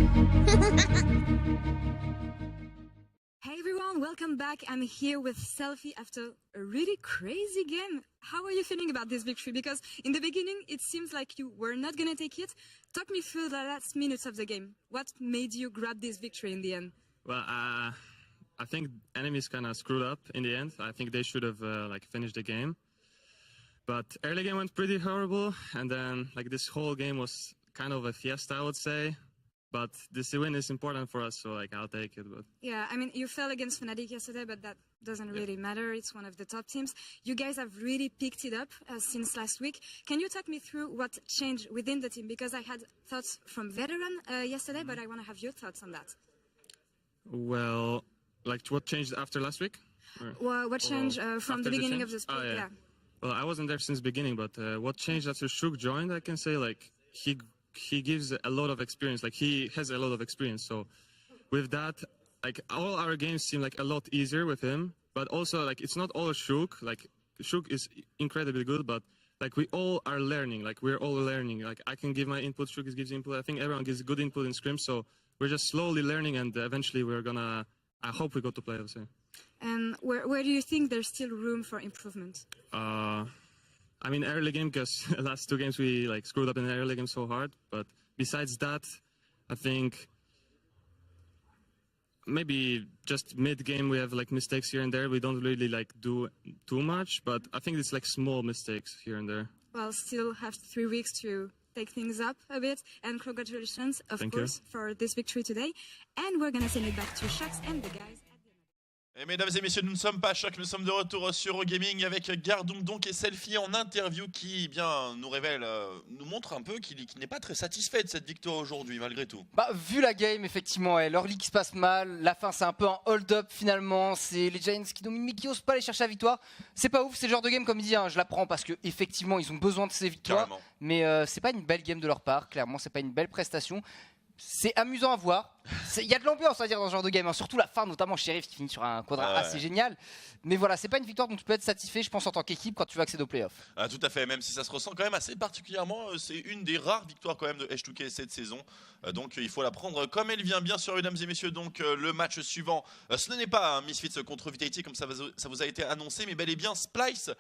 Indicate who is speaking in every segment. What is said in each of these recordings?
Speaker 1: Hey everyone, welcome back. I'm here with Selfie after a really crazy game. How are you feeling about this victory? Because in the beginning, it seems like you were not going to take it. Talk me through the last minutes of the game. What made you grab this victory in the end?
Speaker 2: Well, I think enemies kind of screwed up in the end. I think they should have finished the game. But early game went pretty horrible, and then this whole game was kind of a fiesta, I would say. But this win is important for us, so I'll take it. But
Speaker 1: yeah, I mean, you fell against Fnatic yesterday, but that doesn't really matter. It's one of the top teams. You guys have really picked it up since last week. Can you talk me through what changed within the team? Because I had thoughts from Veteran yesterday, but I want to have your thoughts on that.
Speaker 2: Well, what changed after last week?
Speaker 1: Well, what changed from the beginning of the split? Yeah.
Speaker 2: Well, I wasn't there since the beginning, but what changed after Shook joined, I can say, he gives a lot of experience. He has a lot of experience. So with that, all our games seem a lot easier with him. But also, it's not all Shook. Shook is incredibly good, but we all are learning. We're all learning. I can give my input, Shook gives input. I think everyone gives good input in scrims. So we're just slowly learning, and eventually we're gonna. I hope we go to playoffs. Yeah.
Speaker 1: And where do you think there's still room for improvement?
Speaker 2: I mean, early game, because the last two games we screwed up in the early game so hard. But besides that, I think maybe just mid game we have mistakes here and there. We don't really do too much, but I think it's small mistakes here and there.
Speaker 1: Well, still have 3 weeks to take things up a bit, and congratulations, of course, for this victory today. And we're gonna send it back to Shax and the guys.
Speaker 3: Et mesdames et messieurs, nous ne sommes pas à Choc, nous sommes de retour sur Eurogaming avec Gardoum donc et Selfie en interview qui nous révèle, nous montre un peu qu'il n'est pas très satisfait de cette victoire aujourd'hui malgré tout.
Speaker 4: Bah vu la game effectivement, leur league se passe mal, la fin c'est un peu un hold-up finalement, c'est les Giants qui dominent mais qui osent pas aller chercher la victoire. C'est pas ouf, c'est le genre de game comme il dit, je la prends parce que effectivement ils ont besoin de ces victoires. Carrément. Mais c'est pas une belle game de leur part, clairement c'est pas une belle prestation. C'est amusant à voir. Il y a de l'ambiance à dire dans ce genre de game, surtout la fin, notamment Sheriff qui finit sur un quadra assez génial. Mais voilà, c'est pas une victoire dont tu peux être satisfait, je pense, en tant qu'équipe quand tu veux accéder aux playoffs.
Speaker 3: Tout à fait, même si ça se ressent quand même assez particulièrement. C'est une des rares victoires quand même de H2K cette saison. Donc il faut la prendre comme elle vient, bien sûr, mesdames et messieurs. Donc le match suivant, ce n'est pas un Misfits contre Vitality comme ça vous a été annoncé, mais bel et bien Splyce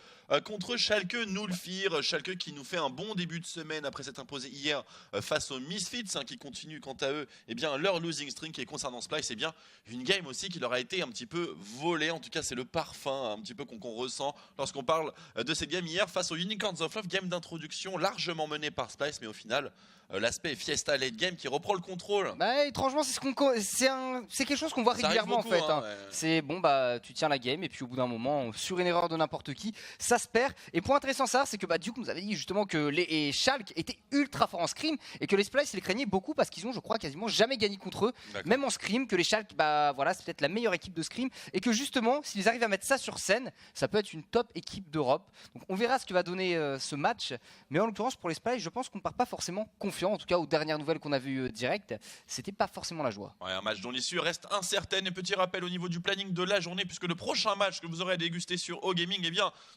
Speaker 3: contre Schalke Nulfir. Schalke qui nous fait un bon début de semaine après s'être imposé hier face aux Misfits, qui continuent quant à eux leur losing streak. Et concernant Splyce, une game aussi qui leur a été un petit peu volée. En tout cas, c'est le parfum un petit peu qu'on ressent lorsqu'on parle de cette game hier face aux Unicorns of Love. Game d'introduction largement menée par Splyce, mais au final, l'aspect Fiesta late game qui reprend le contrôle.
Speaker 4: Bah, étrangement, c'est quelque chose qu'on voit régulièrement beaucoup, en fait. C'est bon, bah tu tiens la game et puis au bout d'un moment, sur une erreur de n'importe qui, ça se perd. Et point intéressant ça, c'est que Duke nous avait dit justement que les Schalke étaient ultra forts en scrim et que les Splyce les craignaient beaucoup parce qu'ils ont, je crois, quasiment jamais gagné contre eux, même en scrim. Que les Schalke, bah voilà, c'est peut-être la meilleure équipe de scrim et que justement, s'ils arrivent à mettre ça sur scène, ça peut être une top équipe d'Europe. Donc on verra ce que va donner ce match. Mais en l'occurrence, pour les Splyce, je pense qu'on ne part pas forcément confiant. En tout cas, aux dernières nouvelles qu'on a vues direct, c'était pas forcément la joie.
Speaker 3: Ouais, un match dont l'issue reste incertaine. Et petit rappel au niveau du planning de la journée, puisque le prochain match que vous aurez à déguster sur OGaming,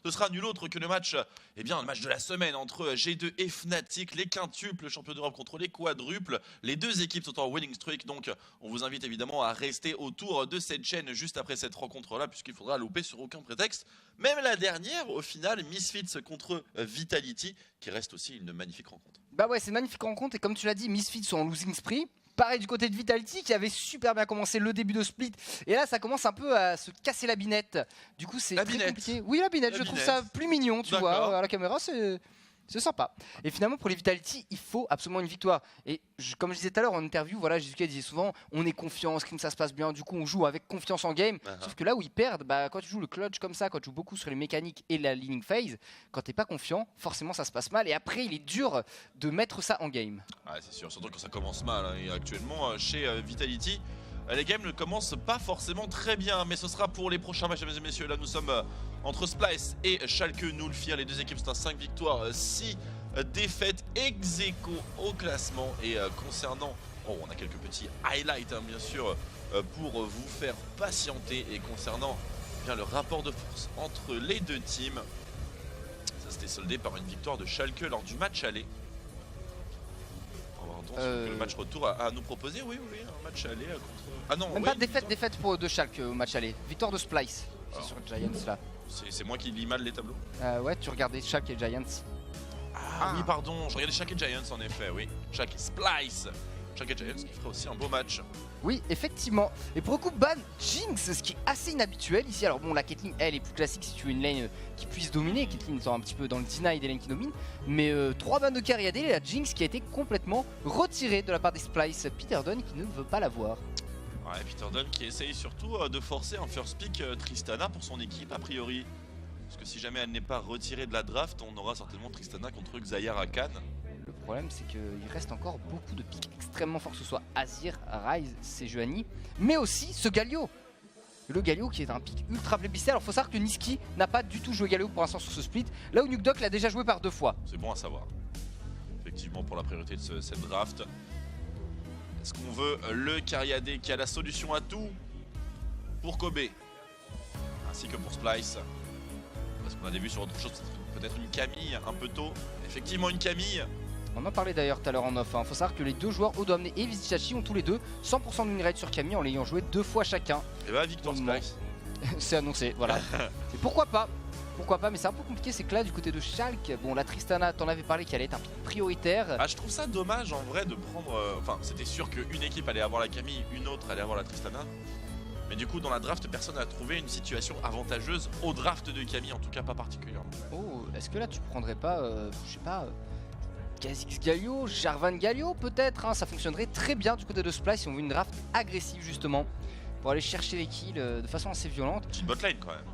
Speaker 3: ce sera nul autre que le match, le match de la semaine entre G2 et Fnatic, les quintuples champions d'Europe contre les quadruples. Les deux équipes sont en winning streak, donc on vous invite évidemment à rester autour de cette chaîne juste après cette rencontre-là, puisqu'il faudra louper sur aucun prétexte. Même la dernière, au final, Misfits contre Vitality, qui reste aussi une magnifique rencontre.
Speaker 4: Bah ouais, c'est une magnifique rencontre et comme tu l'as dit, Misfits sont en losing spree. Pareil du côté de Vitality qui avait super bien commencé le début de split et là ça commence un peu à se casser la binette. Du coup c'est très compliqué. Oui, la binette, je trouve ça plus mignon, tu vois, à la caméra c'est sympa. Et finalement pour les Vitality, il faut absolument une victoire. Et comme je disais tout à l'heure en interview, voilà, Jizuka disait souvent on est confiant, en scrim ça se passe bien, du coup on joue avec confiance en game. Sauf que là où ils perdent, bah, quand tu joues le clutch comme ça, quand tu joues beaucoup sur les mécaniques et la leading phase, quand t'es pas confiant, forcément ça se passe mal et après il est dur de mettre ça en game.
Speaker 3: Ouais, c'est sûr, surtout quand ça commence mal. Et actuellement chez Vitality, les games ne commencent pas forcément très bien, mais ce sera pour les prochains matchs, mesdames et messieurs. Là nous sommes entre Splyce et Schalke Nulfir. Les deux équipes sont à 5 victoires, 6 défaites, ex aequo au classement. Et concernant, on a quelques petits highlights bien sûr pour vous faire patienter. Et concernant le rapport de force entre les deux teams, ça s'était soldé par une victoire de Schalke lors du match aller. On va avoir le match retour à nous proposer. Oui, un match aller contre... Ah non,
Speaker 4: même pas défaite pour de Schalke au match aller. Victoire de Splice. C'est sur Giants là.
Speaker 3: C'est moi qui lis mal les tableaux.
Speaker 4: Ouais, tu regardais Schalke et Giants.
Speaker 3: Ah oui, pardon, je regardais Schalke et Giants en effet, oui. Schalke Splice. Schalke et Giants qui ferait aussi un beau match.
Speaker 4: Oui, effectivement. Et pour le coup, ban Jinx, ce qui est assez inhabituel ici. Alors bon, la Caitlyn, elle est plus classique si tu veux une lane qui puisse dominer. Caitlyn étant un petit peu dans le deny des lanes qui dominent. Mais 3 bans de carry AD, et la Jinx qui a été complètement retirée de la part des Splice. Peter Dunne qui ne veut pas la voir.
Speaker 3: Ouais, Peter Dunne qui essaye surtout de forcer un first pick Tristana pour son équipe a priori. Parce que si jamais elle n'est pas retirée de la draft, on aura certainement Tristana contre Xayah Rakan.
Speaker 4: Le problème c'est qu'il reste encore beaucoup de picks extrêmement forts, que ce soit Azir, Ryze, Sejuani, mais aussi ce Galio. Le Galio qui est un pick ultra plébiscité. Alors faut savoir que Niski n'a pas du tout joué Galio pour l'instant sur ce split, là où Nukeduck l'a déjà joué par 2 fois.
Speaker 3: C'est bon à savoir. Effectivement pour la priorité de cette draft. Est-ce qu'on veut le carry AD qui a la solution à tout pour Kobe ainsi que pour Splice? Parce qu'on a des vues sur autre chose, peut-être une Camille un peu tôt. Effectivement une Camille.
Speaker 4: On en parlait d'ailleurs tout à l'heure en off. Faut savoir que les deux joueurs Odomne et Vizichachi ont tous les deux 100% de win rate sur Camille en l'ayant joué 2 fois chacun.
Speaker 3: Et bah victoire Splice.
Speaker 4: C'est annoncé, voilà. Et pourquoi pas? Pourquoi pas, mais c'est un peu compliqué, c'est que là du côté de Schalke, bon la Tristana, t'en avais parlé qu'elle allait être un pick prioritaire.
Speaker 3: Ah je trouve ça dommage en vrai de prendre... Enfin c'était sûr qu'une équipe allait avoir la Camille, une autre allait avoir la Tristana. Mais du coup dans la draft personne n'a trouvé une situation avantageuse au draft de Camille, en tout cas pas particulièrement.
Speaker 4: Oh, est-ce que là tu prendrais pas, je sais pas, Kha'Zix Galio, Jarvan Galio peut-être, hein, ça fonctionnerait très bien du côté de Splice si on veut une draft agressive justement. Pour aller chercher les kills de façon assez violente.
Speaker 3: C'est une botlane quand même.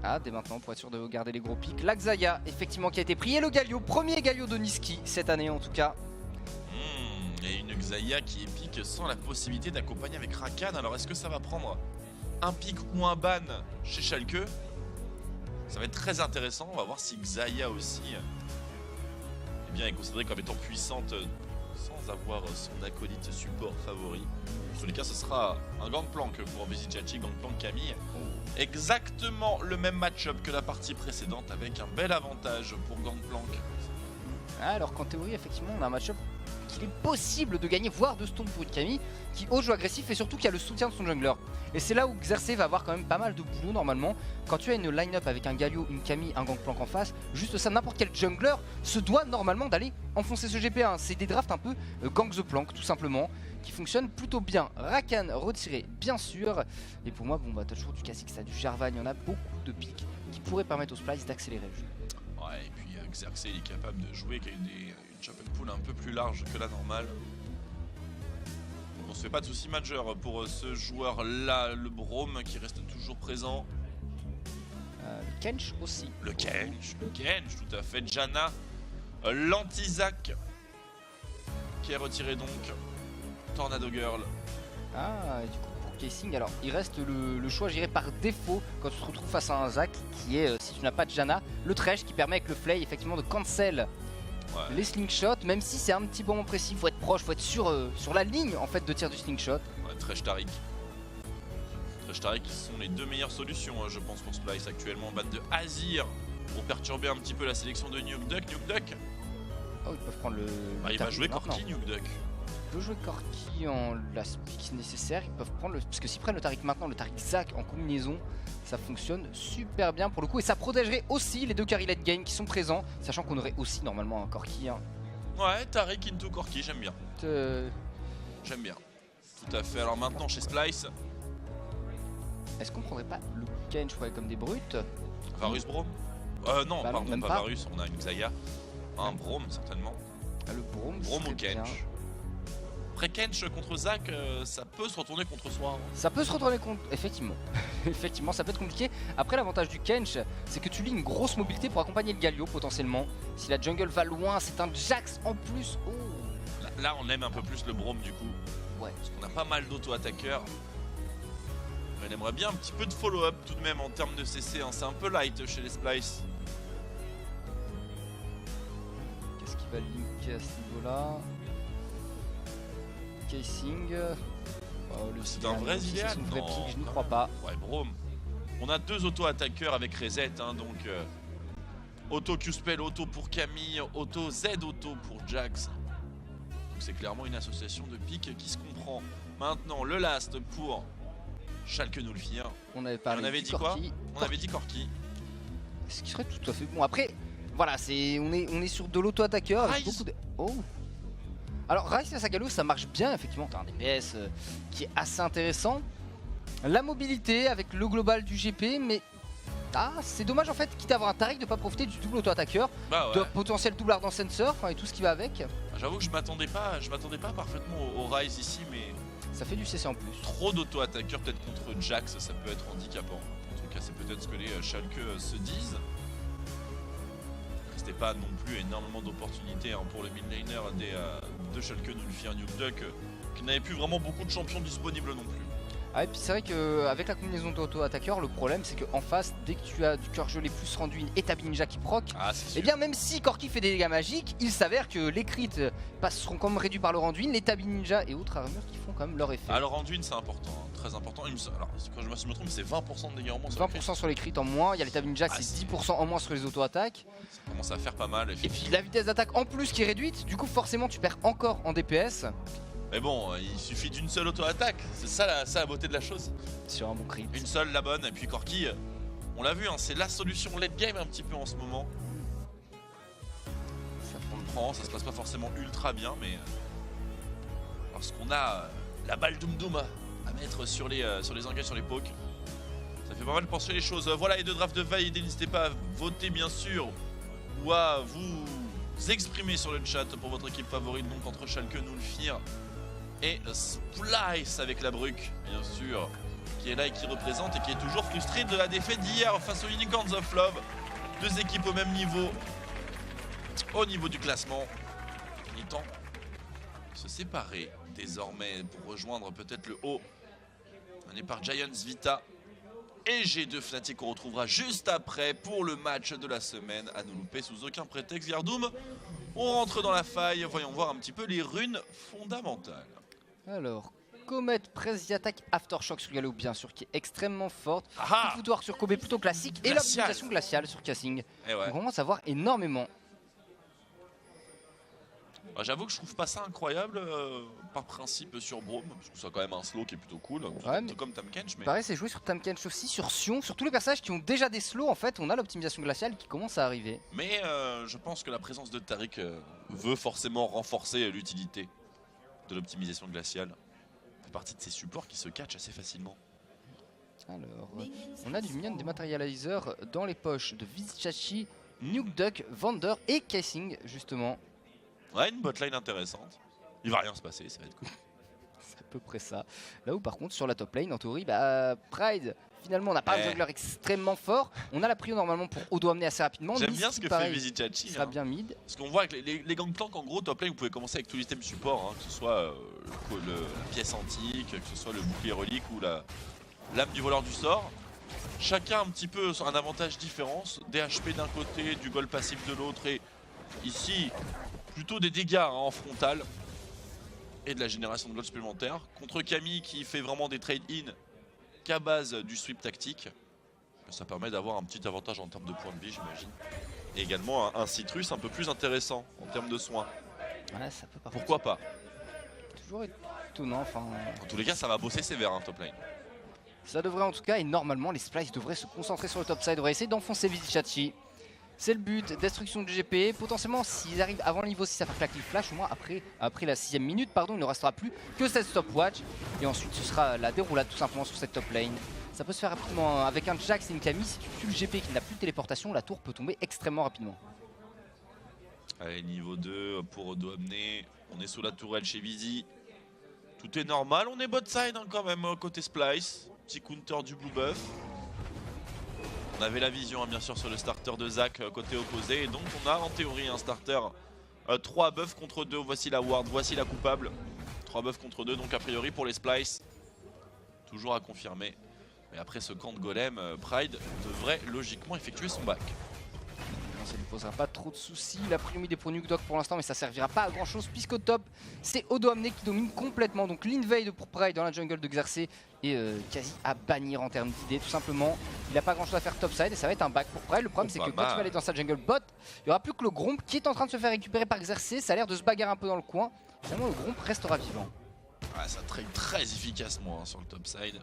Speaker 4: Ah, dès maintenant pour être sûr de garder les gros pics. La Xayah effectivement qui a été pris et le Galio, premier Galio de Niski cette année en tout cas.
Speaker 3: Et une Xayah qui est pique sans la possibilité d'accompagner avec Rakan. Alors est-ce que ça va prendre un pic ou un ban chez Schalke? Ça va être très intéressant, on va voir si Xayah aussi eh bien, est considérée comme étant puissante sans avoir son acolyte support favori. En tous les cas ce sera un gangplank pour Vizichachi, gangplank Camille. Exactement le même match-up que la partie précédente avec un bel avantage pour gangplank.
Speaker 4: Alors qu'en théorie effectivement on a un match-up qu'il est possible de gagner, voire de stone pour une Camille qui ose jouer agressif et surtout qui a le soutien de son jungler. Et c'est là où Xerxes va avoir quand même pas mal de boulot normalement. Quand tu as une line-up avec un Galio, une Camille, un Gangplank en face, juste ça, n'importe quel jungler se doit normalement d'aller enfoncer ce GP1. C'est des drafts un peu gang the plank tout simplement, qui fonctionnent plutôt bien. Rakan retiré bien sûr. Et pour moi, bon bah t'as toujours du Kha'Zix, t'as du Jarvan, il y en a beaucoup de pics qui pourraient permettre au Splice d'accélérer le jeu.
Speaker 3: Ouais, et puis Xerxes il est capable de jouer avec une chop and pull un peu plus large que la normale. Donc on se fait pas de soucis majeurs pour ce joueur là, le Braum qui reste toujours présent.
Speaker 4: Le Kench aussi.
Speaker 3: Le Kench, tout à fait. Janna, l'anti-Zac qui est retiré donc. Tornado Girl.
Speaker 4: Ah, et du coup pour Casing, alors il reste le choix, j'irai par défaut quand tu te retrouves face à un Zac qui est, si tu n'as pas de Janna, le Thresh qui permet avec le Flay effectivement de cancel les slingshots, même si c'est un petit moment précis, faut être proche, faut être sur la ligne en fait de tir du slingshot.
Speaker 3: Ouais, Thresh Taric. Thresh Taric qui sont les deux meilleures solutions je pense pour Splice actuellement. Ban de Azir pour perturber un petit peu la sélection de Nukeduck.
Speaker 4: Oh, ils peuvent prendre le
Speaker 3: il va jouer Corki Nukeduck.
Speaker 4: Ils peuvent jouer Corki en last pick nécessaire, ils peuvent prendre parce que s'ils prennent le Taric maintenant, le Taric Zac en combinaison, ça fonctionne super bien pour le coup et ça protégerait aussi les deux carry late game qui sont présents, sachant qu'on aurait aussi normalement un Corki. Hein.
Speaker 3: Ouais, Taric into Corki, j'aime bien. J'aime bien. Tout à fait. Alors maintenant chez Splice.
Speaker 4: Est-ce qu'on prendrait pas le Kench comme des brutes?
Speaker 3: Varus Braum non,
Speaker 4: bah
Speaker 3: pardon,
Speaker 4: non,
Speaker 3: pas
Speaker 4: pas
Speaker 3: Varus, on a une Xayah. Un Braum certainement.
Speaker 4: Ah, le Braum
Speaker 3: ou Kench. Après Kench contre Zac, ça peut se retourner contre soi. Hein.
Speaker 4: Ça peut se retourner contre... Effectivement. Effectivement, ça peut être compliqué. Après, l'avantage du Kench, c'est que tu lis une grosse mobilité pour accompagner le Galio potentiellement. Si la jungle va loin, c'est un Jax en plus. Oh.
Speaker 3: Là, on aime un peu plus le Braum du coup.
Speaker 4: Ouais.
Speaker 3: Parce qu'on a pas mal d'auto-attaqueurs. On aimerait bien un petit peu de follow-up tout de même en termes de CC. Hein. C'est un peu light chez les Splice.
Speaker 4: Qu'est-ce qui va linker à ce niveau-là? Casing.
Speaker 3: C'est un vrai idéal.
Speaker 4: Je n'y crois pas.
Speaker 3: Ouais, Braum. On a deux auto-attaqueurs avec reset, hein, donc auto Q-spell, auto pour Camille, auto Z auto pour Jax. Donc c'est clairement une association de piques qui se comprend. Maintenant, le last pour Schalke 04.
Speaker 4: On avait dit
Speaker 3: quoi? On avait dit Corki.
Speaker 4: Ce qui serait tout à fait bon. Après, voilà, on est sur de l'auto-attaqueur avec beaucoup de... Oh. Alors Rise et Sagalo, ça marche bien, effectivement, t'as un DPS qui est assez intéressant. La mobilité avec le global du GP, mais c'est dommage en fait, quitte à avoir un Taric, de pas profiter du double auto-attaqueur, de potentiel double ardent sensor, et tout ce qui va avec.
Speaker 3: J'avoue que je m'attendais pas parfaitement au Rise ici, mais
Speaker 4: ça fait du CC en plus.
Speaker 3: trop d'auto-attaqueurs peut-être contre Jax, ça peut être handicapant. En tout cas, c'est peut-être ce que les Schalke se disent. C'était pas non plus énormément d'opportunités pour le mid laner de Schalke 04 Nukeduck, qui n'avait plus vraiment beaucoup de champions disponibles non plus.
Speaker 4: Ah, et puis c'est vrai qu'avec la combinaison d'auto-attaqueur, le problème c'est qu'en face, dès que tu as du cœur gelé plus Randuin et Tabi Ninja qui proc, et bien même si Corki fait des dégâts magiques, il s'avère que les crits seront quand même réduits par le Randuin, les Tabi Ninja et autres armures qui font quand même leur effet.
Speaker 3: Alors Randuin c'est important, très important. Alors quand je me trompe, c'est 20% de dégâts en moins.
Speaker 4: 20% sur les crits en moins, il y a les Tabi Ninja, c'est 10% en moins sur les auto-attaques.
Speaker 3: Ça commence à faire pas mal.
Speaker 4: Et puis la vitesse d'attaque en plus qui est réduite, du coup forcément tu perds encore en DPS.
Speaker 3: Mais bon, il suffit d'une seule auto-attaque, c'est ça la beauté de la chose.
Speaker 4: Sur un bon crit.
Speaker 3: Une seule, la bonne, et puis Corki, on l'a vu, c'est la solution late game un petit peu en ce moment. On le prend, ça se passe pas forcément ultra bien, mais lorsqu'on a la balle Doom Doom à mettre sur les engages, sur les pokes, ça fait pas mal penser les choses. Voilà les deux drafts de validés, n'hésitez pas à voter bien sûr, ou à vous exprimer sur le chat pour votre équipe favorite, donc entre Schalke 04 et Splyce avec la Bruck, bien sûr, qui est là et qui représente et qui est toujours frustré de la défaite d'hier face aux Unicorns of Love. Deux équipes au même niveau, au niveau du classement. Il est temps de se séparer désormais pour rejoindre peut-être le haut. On est par Giants Vita et G2 Fnatic qu'on retrouvera juste après pour le match de la semaine. À nous louper sous aucun prétexte. Gardoum, on rentre dans la faille. Voyons voir un petit peu les runes fondamentales.
Speaker 4: Alors, Comet, presse d'attaque Aftershock sur Gallo, bien sûr, qui est extrêmement forte. Foutoir sur Kobe, plutôt classique. Et l'optimisation glaciale sur Cassing. On commence à voir énormément.
Speaker 3: J'avoue que je trouve pas ça incroyable par principe sur Braum, parce que c'est quand même un slow qui est plutôt cool, comme Tahm-Kench. Mais...
Speaker 4: Pareil, c'est joué sur Tahm-Kench aussi, sur Sion, sur tous les personnages qui ont déjà des slows. En fait, on a l'optimisation glaciale qui commence à arriver.
Speaker 3: Mais je pense que la présence de Taric veut forcément renforcer l'utilité de l'optimisation glaciale. Ça fait partie de ces supports qui se catchent assez facilement.
Speaker 4: Alors, on a du minion dématérialiseur dans les poches de Vizichachi, Nukeduck, Vander et Cassing, justement.
Speaker 3: Ouais, une botline intéressante. Il va rien se passer, ça va être cool.
Speaker 4: C'est à peu près ça. Là où par contre sur la top lane, en théorie, Pride, finalement on n'a pas un jungler extrêmement fort. On a la prio normalement pour Odo amener assez rapidement.
Speaker 3: J'aime bien ce que fait Vizichachi.
Speaker 4: Ça sera bien mid.
Speaker 3: Parce qu'on voit que les gangplanks en gros top lane, vous pouvez commencer avec tous les items support, que ce soit la pièce antique, que ce soit le bouclier relique ou la lame du voleur du sort. Chacun un petit peu un avantage différent. Des HP d'un côté, du gold passif de l'autre et ici plutôt des dégâts en frontal et de la génération de gold supplémentaire. Contre Camille qui fait vraiment des trade-in qu'à base du sweep tactique. Ça permet d'avoir un petit avantage en termes de points de vie, j'imagine. Et également un citrus un peu plus intéressant en termes de soins.
Speaker 4: Ouais, ça peut pas.
Speaker 3: Pourquoi pas?
Speaker 4: Toujours étonnant. Enfin,
Speaker 3: en tous les cas, ça va bosser sévère, top lane.
Speaker 4: Ça devrait en tout cas, et normalement, les Splice devraient se concentrer sur le top side, devraient essayer d'enfoncer Vizichachi. C'est le but, destruction du GP. Potentiellement, s'ils arrivent avant le niveau 6 à faire claquer le flash, au moins après la 6ème minute, il ne restera plus que cette stopwatch. Et ensuite, ce sera la déroulade tout simplement sur cette top lane. Ça peut se faire rapidement avec un Jax et une Camille. Si tu tues le GP qui n'a plus de téléportation, la tour peut tomber extrêmement rapidement.
Speaker 3: Allez, niveau 2 pour Odo amener. On est sous la tourelle chez Vizi. Tout est normal, on est bot side quand même côté Splice. Petit counter du blue buff. On avait la vision bien sûr sur le starter de Zach côté opposé. Et donc on a en théorie un starter 3 buffs contre 2. Voici la ward, voici la coupable. 3 buffs contre 2 donc a priori pour les Splice. Toujours à confirmer. Mais après ce camp de golem, Pride devrait logiquement effectuer son back.
Speaker 4: Ça ne lui posera pas trop de soucis. Il a pris le mid pour Nuke Dog pour l'instant, mais ça servira pas à grand chose puisqu'au top, c'est Odoamne qui domine complètement. Donc l'invade pour Pride dans la jungle de Xerxes est quasi à bannir en termes d'idées, tout simplement. Il n'a pas grand chose à faire topside et ça va être un back pour Pride. Le problème, c'est que quand il va aller dans sa jungle bot, il n'y aura plus que le Gromp qui est en train de se faire récupérer par Xerxes. Ça a l'air de se bagarrer un peu dans le coin. Finalement, le Gromp restera vivant.
Speaker 3: Ah, ça trade très efficacement sur le topside.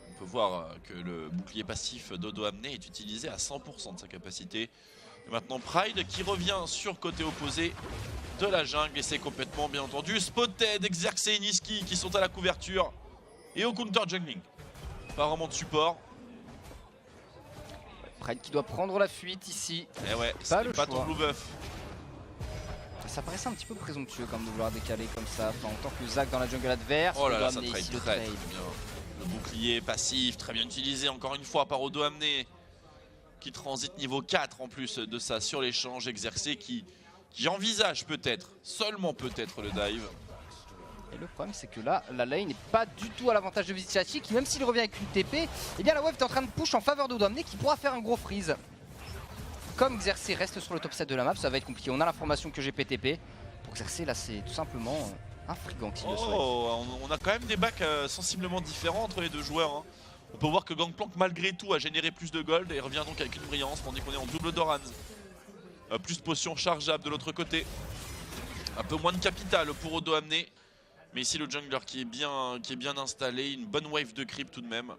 Speaker 3: On peut voir que le bouclier passif d'Odoamne est utilisé à 100% de sa capacité. Et maintenant Pride qui revient sur le côté opposé de la jungle et c'est complètement bien entendu Spotted, Xerxes et Niski qui sont à la couverture et au counter jungling. Pas vraiment de support.
Speaker 4: Pride qui doit prendre la fuite ici.
Speaker 3: Et ouais, c'est pas ton blue buff.
Speaker 4: Ça paraissait un petit peu présomptueux comme de vouloir décaler comme ça, enfin, en tant que Zac dans la jungle adverse.
Speaker 3: Oh là là, ça trade très bien. Le bouclier passif, très bien utilisé encore une fois par Odoamne qui transite niveau 4 en plus de ça sur l'échange. Xerxes qui envisage peut-être, seulement peut-être le dive.
Speaker 4: Et le problème c'est que là, la lane n'est pas du tout à l'avantage de Vizcachi qui même s'il revient avec une TP, eh bien la wave est en train de push en faveur d'Odoamne qui pourra faire un gros freeze. Comme Xerxes reste sur le top 7 de la map, ça va être compliqué. On a l'information que j'ai PTP. Pour Xerxes, là, c'est tout simplement un frigant qui le souhaite.
Speaker 3: On a quand même des backs sensiblement différents entre les deux joueurs. Hein. On peut voir que Gangplank, malgré tout, a généré plus de gold et revient donc avec une brillance, tandis qu'on est en double Doran. Plus de potions chargeables de l'autre côté. Un peu moins de capital pour Odoamne. Mais ici, le jungler qui est bien installé. Une bonne wave de creep tout de même.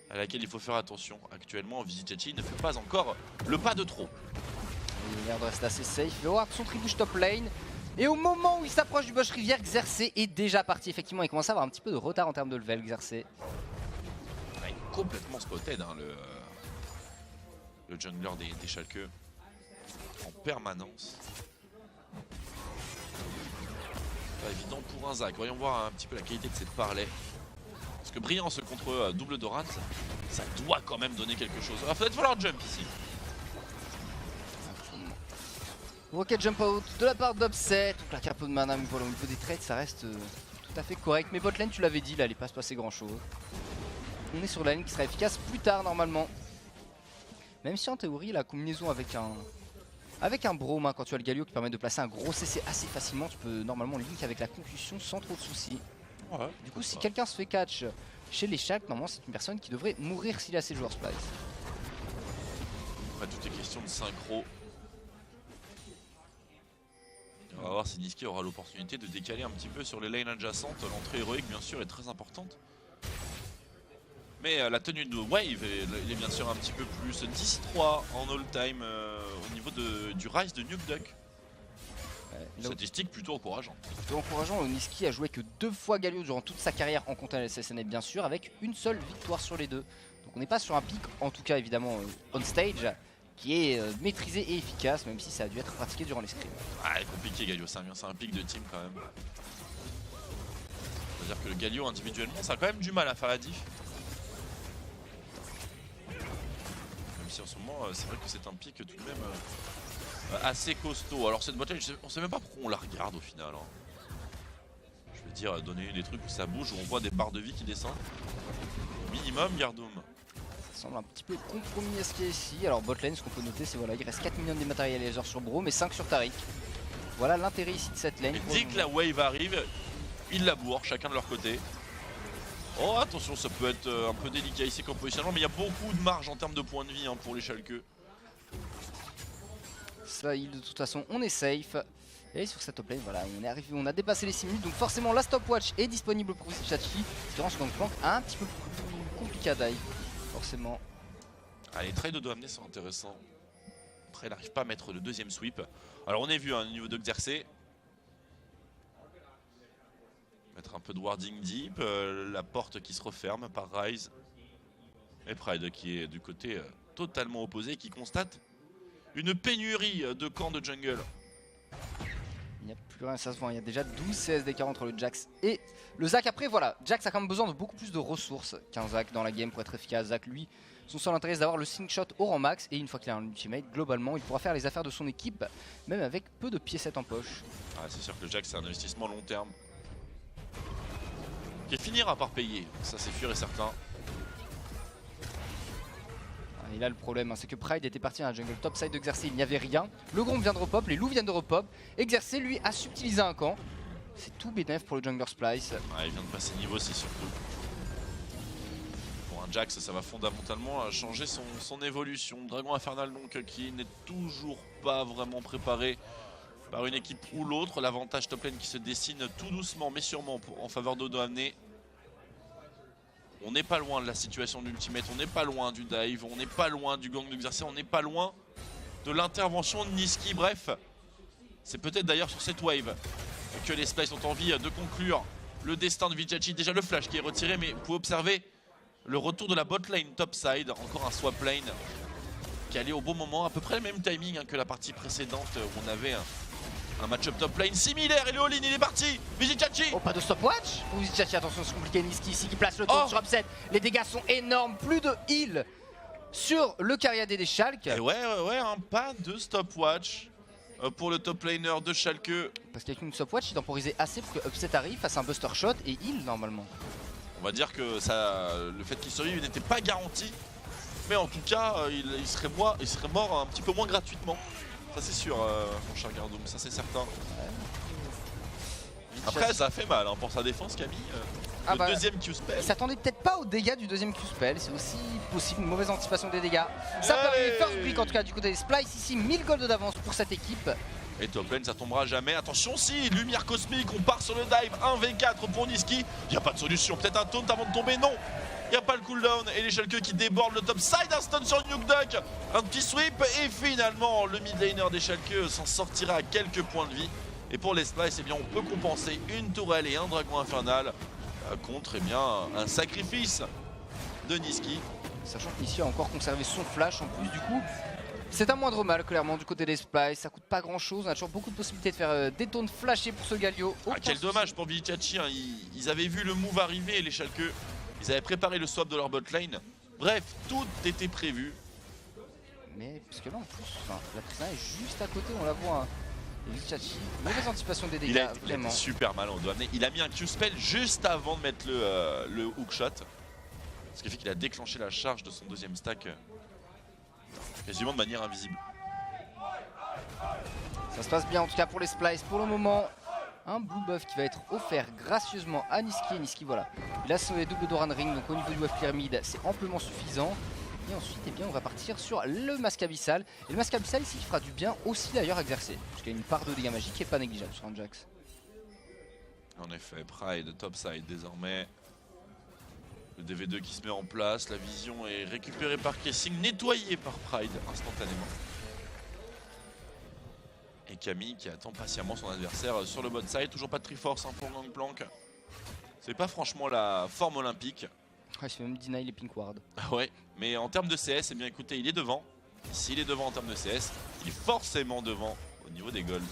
Speaker 3: À laquelle il faut faire attention. Actuellement, Vizcachi ne fait pas encore le pas de trop.
Speaker 4: Il a l'air de rester assez safe. Il va avoir son tribouche top lane. Et au moment où il s'approche du Bosch Rivière, Xerxes est déjà parti. Effectivement, il commence à avoir un petit peu de retard en termes de level, Xerxes.
Speaker 3: Il est complètement spotted, hein, le jungler des Schalke. En permanence. Pas évident pour un Zac. Voyons voir un petit peu la qualité de cette parley. Parce que Brillance contre double Doran, ça doit quand même donner quelque chose. Il va peut-être falloir jump ici.
Speaker 4: Rocket jump out de la part d'Upset. Donc la carte de mana, mais voilà, au niveau des trades, ça reste tout à fait correct. Mais botlane, tu l'avais dit, là, il n'est pas se passer grand chose. On est sur la ligne qui sera efficace plus tard, normalement. Même si en théorie, la combinaison avec un Brome, hein, quand tu as le Galio qui permet de placer un gros CC assez facilement, tu peux normalement link avec la concussion sans trop de soucis.
Speaker 3: Ouais,
Speaker 4: du coup, si quelqu'un se fait catch chez les Schalke, normalement c'est une personne qui devrait mourir s'il a ses joueurs splice.
Speaker 3: Après, tout est question de synchro. On va voir si Niski aura l'opportunité de décaler un petit peu sur les lanes adjacentes. L'entrée héroïque, bien sûr, est très importante. Mais la tenue de wave, il est bien sûr un petit peu plus 10-3 en all-time au niveau du rise de Nuke Duck. Statistique plutôt encourageante.
Speaker 4: Plutôt encourageant, Niski a joué que 2 fois Galio durant toute sa carrière en comptant la SSN bien sûr, avec une seule victoire sur les deux. Donc on n'est pas sur un pic, en tout cas évidemment on stage, qui est maîtrisé et efficace, même si ça a dû être pratiqué durant les scrims.
Speaker 3: Ah, compliqué Galio, c'est un pic de team quand même. C'est-à-dire que le Galio individuellement, ça a quand même du mal à faire la diff. Même si en ce moment, c'est vrai que c'est un pic tout de même assez costaud. Alors cette botlane, on sait même pas pourquoi on la regarde au final. Hein. Je veux dire, donner des trucs où ça bouge, où on voit des barres de vie qui descendent. Minimum, Gardoum.
Speaker 4: Ça semble un petit peu compromis à ce qu'il y a ici. Alors botlane, ce qu'on peut noter, c'est voilà, il reste 4 millions de dématérialiseurs sur Bro, mais 5 sur Taric. Voilà l'intérêt ici de cette lane.
Speaker 3: Et dès que la wave arrive, ils la bourrent, chacun de leur côté. Oh attention, ça peut être un peu délicat ici comme positionnement, mais il y a beaucoup de marge en termes de points de vie hein, pour les Schalke.
Speaker 4: Ça, de toute façon, on est safe. Et sur cette top lane, voilà, on est arrivé, on a dépassé les 6 minutes. Donc forcément, la stopwatch est disponible pour Vizcachi. Ce qui rend ce Gangplank un petit peu plus compliqué à dive. Forcément.
Speaker 3: Ah, les trades d'Odoamne sont intéressants. Après, il n'arrive pas à mettre le deuxième sweep. Alors, on a vu hein, au niveau de Xerxes. Mettre un peu de warding deep. La porte qui se referme par Rise. Et Pride qui est du côté totalement opposé, qui constate une pénurie de camps de jungle.
Speaker 4: Il n'y a plus rien, ça se voit, il y a déjà 12 CS d'écart entre le Jax et le Zac. Après voilà, Jax a quand même besoin de beaucoup plus de ressources qu'un Zac dans la game pour être efficace. Zac lui, son seul intérêt c'est d'avoir le sync shot au rang max. Et une fois qu'il a un ultimate, globalement il pourra faire les affaires de son équipe, même avec peu de piécettes en poche.
Speaker 3: Ah, c'est sûr que le Jax c'est un investissement long terme. Qui finira par payer, ça c'est sûr et certain.
Speaker 4: Et là le problème c'est que Pride était parti à un jungle topside de Xerxes, il n'y avait rien. Le Grom vient de repop, les loups viennent de repop. Et Xerxes lui a subtilisé un camp. C'est tout bénéf pour le jungler Splyce.
Speaker 3: Ouais, il vient de passer niveau 6 surtout. Pour un Jax, ça va fondamentalement changer son évolution. Dragon Infernal donc qui n'est toujours pas vraiment préparé par une équipe ou l'autre. L'avantage top lane qui se dessine tout doucement mais sûrement en faveur d'Odoamne. On n'est pas loin de la situation d'Ultimate, on n'est pas loin du dive, on n'est pas loin du gang de Xerxes, on n'est pas loin de l'intervention de Niski. Bref, c'est peut-être d'ailleurs sur cette wave que les Splyce ont envie de conclure le destin de Vijachi. Déjà le flash qui est retiré, mais vous pouvez observer le retour de la bot lane topside. Encore un swap lane qui allait au bon moment, à peu près le même timing que la partie précédente où on avait un match-up top lane similaire. Et le all-in il est parti. Vijachi.
Speaker 4: Oh, pas de stopwatch. Vijachi, attention, c'est compliqué. Niski ici qui place le tour sur upset. Les dégâts sont énormes, plus de heal sur le Cariadé des Schalke.
Speaker 3: Et ouais, pas de stopwatch pour le top laner de Schalke.
Speaker 4: Parce qu'avec une stopwatch, il temporisait assez pour que upset arrive, fasse un buster shot et heal normalement.
Speaker 3: On va dire que le fait qu'il survive n'était pas garanti. Mais en tout cas, il serait mort un petit peu moins gratuitement. Ça c'est sûr, mon cher Gardoum, ça c'est certain.
Speaker 4: Ouais.
Speaker 3: Après, ça a fait mal pour sa défense, Camille. Le deuxième Q-spell.
Speaker 4: Il s'attendait peut-être pas aux dégâts du deuxième Q-spell, c'est aussi possible, une mauvaise anticipation des dégâts. Ça permet first pick en tout cas du côté des Splyce. Ici, 1000 gold d'avance pour cette équipe.
Speaker 3: Et top lane, ça tombera jamais. Attention, si, lumière cosmique, on part sur le dive. 1v4 pour Niski. Il n'y a pas de solution. Peut-être un taunt avant de tomber. Non, il n'y a pas le cooldown. Et les Schalke qui débordent le top side. Un stun sur Nukeduck. Un petit sweep. Et finalement, le mid laner des Schalke s'en sortira à quelques points de vie. Et pour les Splyce, eh bien, on peut compenser une tourelle et un dragon infernal contre un sacrifice de Niski.
Speaker 4: Sachant qu'ici a encore conservé son flash en plus du coup. C'est un moindre mal clairement du côté des Splyce, ça coûte pas grand chose, on a toujours beaucoup de possibilités de faire des taunts flashés pour ce Galio.
Speaker 3: Quel dommage pour Vijachi, ils avaient vu le move arriver et les Schalke, ils avaient préparé le swap de leur bot lane. Bref, tout était prévu.
Speaker 4: Mais parce que là en plus, la Tristana est juste à côté, on la voit. Et Vijachi, mauvaise anticipation des dégâts,
Speaker 3: il a été super mal, on doit amener. Il a mis un Q-spell juste avant de mettre le hookshot. Ce qui fait qu'il a déclenché la charge de son deuxième stack quasiment de manière invisible.
Speaker 4: Ça se passe bien en tout cas pour les Splyce pour le moment. Un blue buff qui va être offert gracieusement à Niski. Et Niski, voilà, il a sauvé double Doran Ring, donc au niveau du wave clear mid, c'est amplement suffisant. Et ensuite, eh bien, on va partir sur le masque abyssal. Et le masque abyssal ici qui fera du bien aussi d'ailleurs à Xerxes, parce qu'il y a une part de dégâts magiques qui n'est pas négligeable sur un Jax.
Speaker 3: En effet, Pride topside désormais. Le DV2 qui se met en place, la vision est récupérée par Kessing, nettoyée par Pride instantanément. Et Camille qui attend patiemment son adversaire sur le bot side, toujours pas de Triforce pour Gangplank. C'est pas franchement la forme olympique.
Speaker 4: Ouais, il se fait même deny les Pink Ward.
Speaker 3: Ah ouais, mais en termes de CS, eh bien écoutez, il est devant. S'il est devant en termes de CS, il est forcément devant au niveau des golds.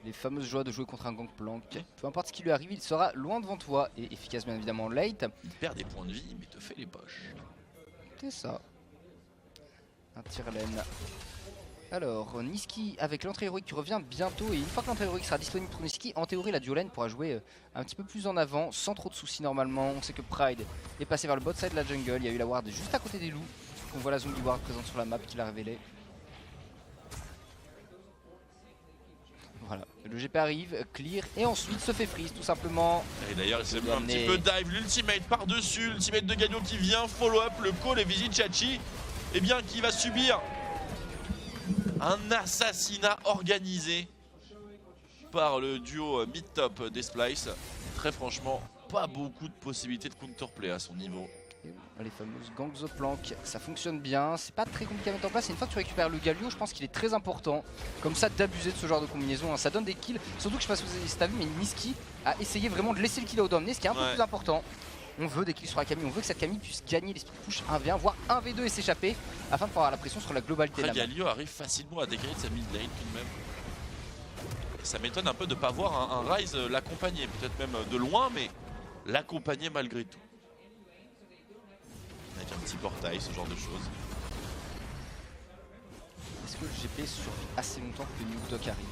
Speaker 4: Les fameuses joies de jouer contre un Gangplank. Peu importe ce qui lui arrive, il sera loin devant toi et efficace bien évidemment late.
Speaker 3: Il perd des points de vie, mais te fait les poches.
Speaker 4: C'est ça. Un tire-laine. Alors, Niski avec l'entrée héroïque qui revient bientôt. Et une fois que l'entrée héroïque sera disponible pour Niski, en théorie la duo lane pourra jouer un petit peu plus en avant, sans trop de soucis normalement. On sait que Pride est passé vers le bot side de la jungle. Il y a eu la ward juste à côté des loups. On voit la zombie ward présente sur la map qui l'a révélé. Voilà, le GP arrive, clear et ensuite se fait freeze tout simplement.
Speaker 3: Et d'ailleurs il s'est mis un petit peu dive, l'ultimate par-dessus, l'ultimate de Galio qui vient, follow-up, le call et Vijachi, eh bien qui va subir un assassinat organisé par le duo mid-top des Splyce. Très franchement, pas beaucoup de possibilités de counterplay à son niveau.
Speaker 4: Les fameuses Gangplank, ça fonctionne bien, c'est pas très compliqué à mettre en place. Et une fois que tu récupères le Galio, je pense qu'il est très important comme ça d'abuser de ce genre de combinaison, Ça donne des kills, surtout que je sais pas si t'as vu, mais Niski a essayé vraiment de laisser le kill à Odoamne, ce qui est un peu plus important. On veut des kills sur la Camille, on veut que cette Camille puisse gagner l'esprit push 1v1, voire 1v2 et s'échapper afin de pouvoir avoir la pression sur la globalité de la map.
Speaker 3: Galio arrive facilement à dégager de sa mid lane tout de même. Ça m'étonne un peu de ne pas voir un Ryze l'accompagner, peut-être même de loin, mais l'accompagner malgré tout. Avec un petit portail, ce genre de choses.
Speaker 4: Est-ce que le GP survit assez longtemps que Nukeduck arrive?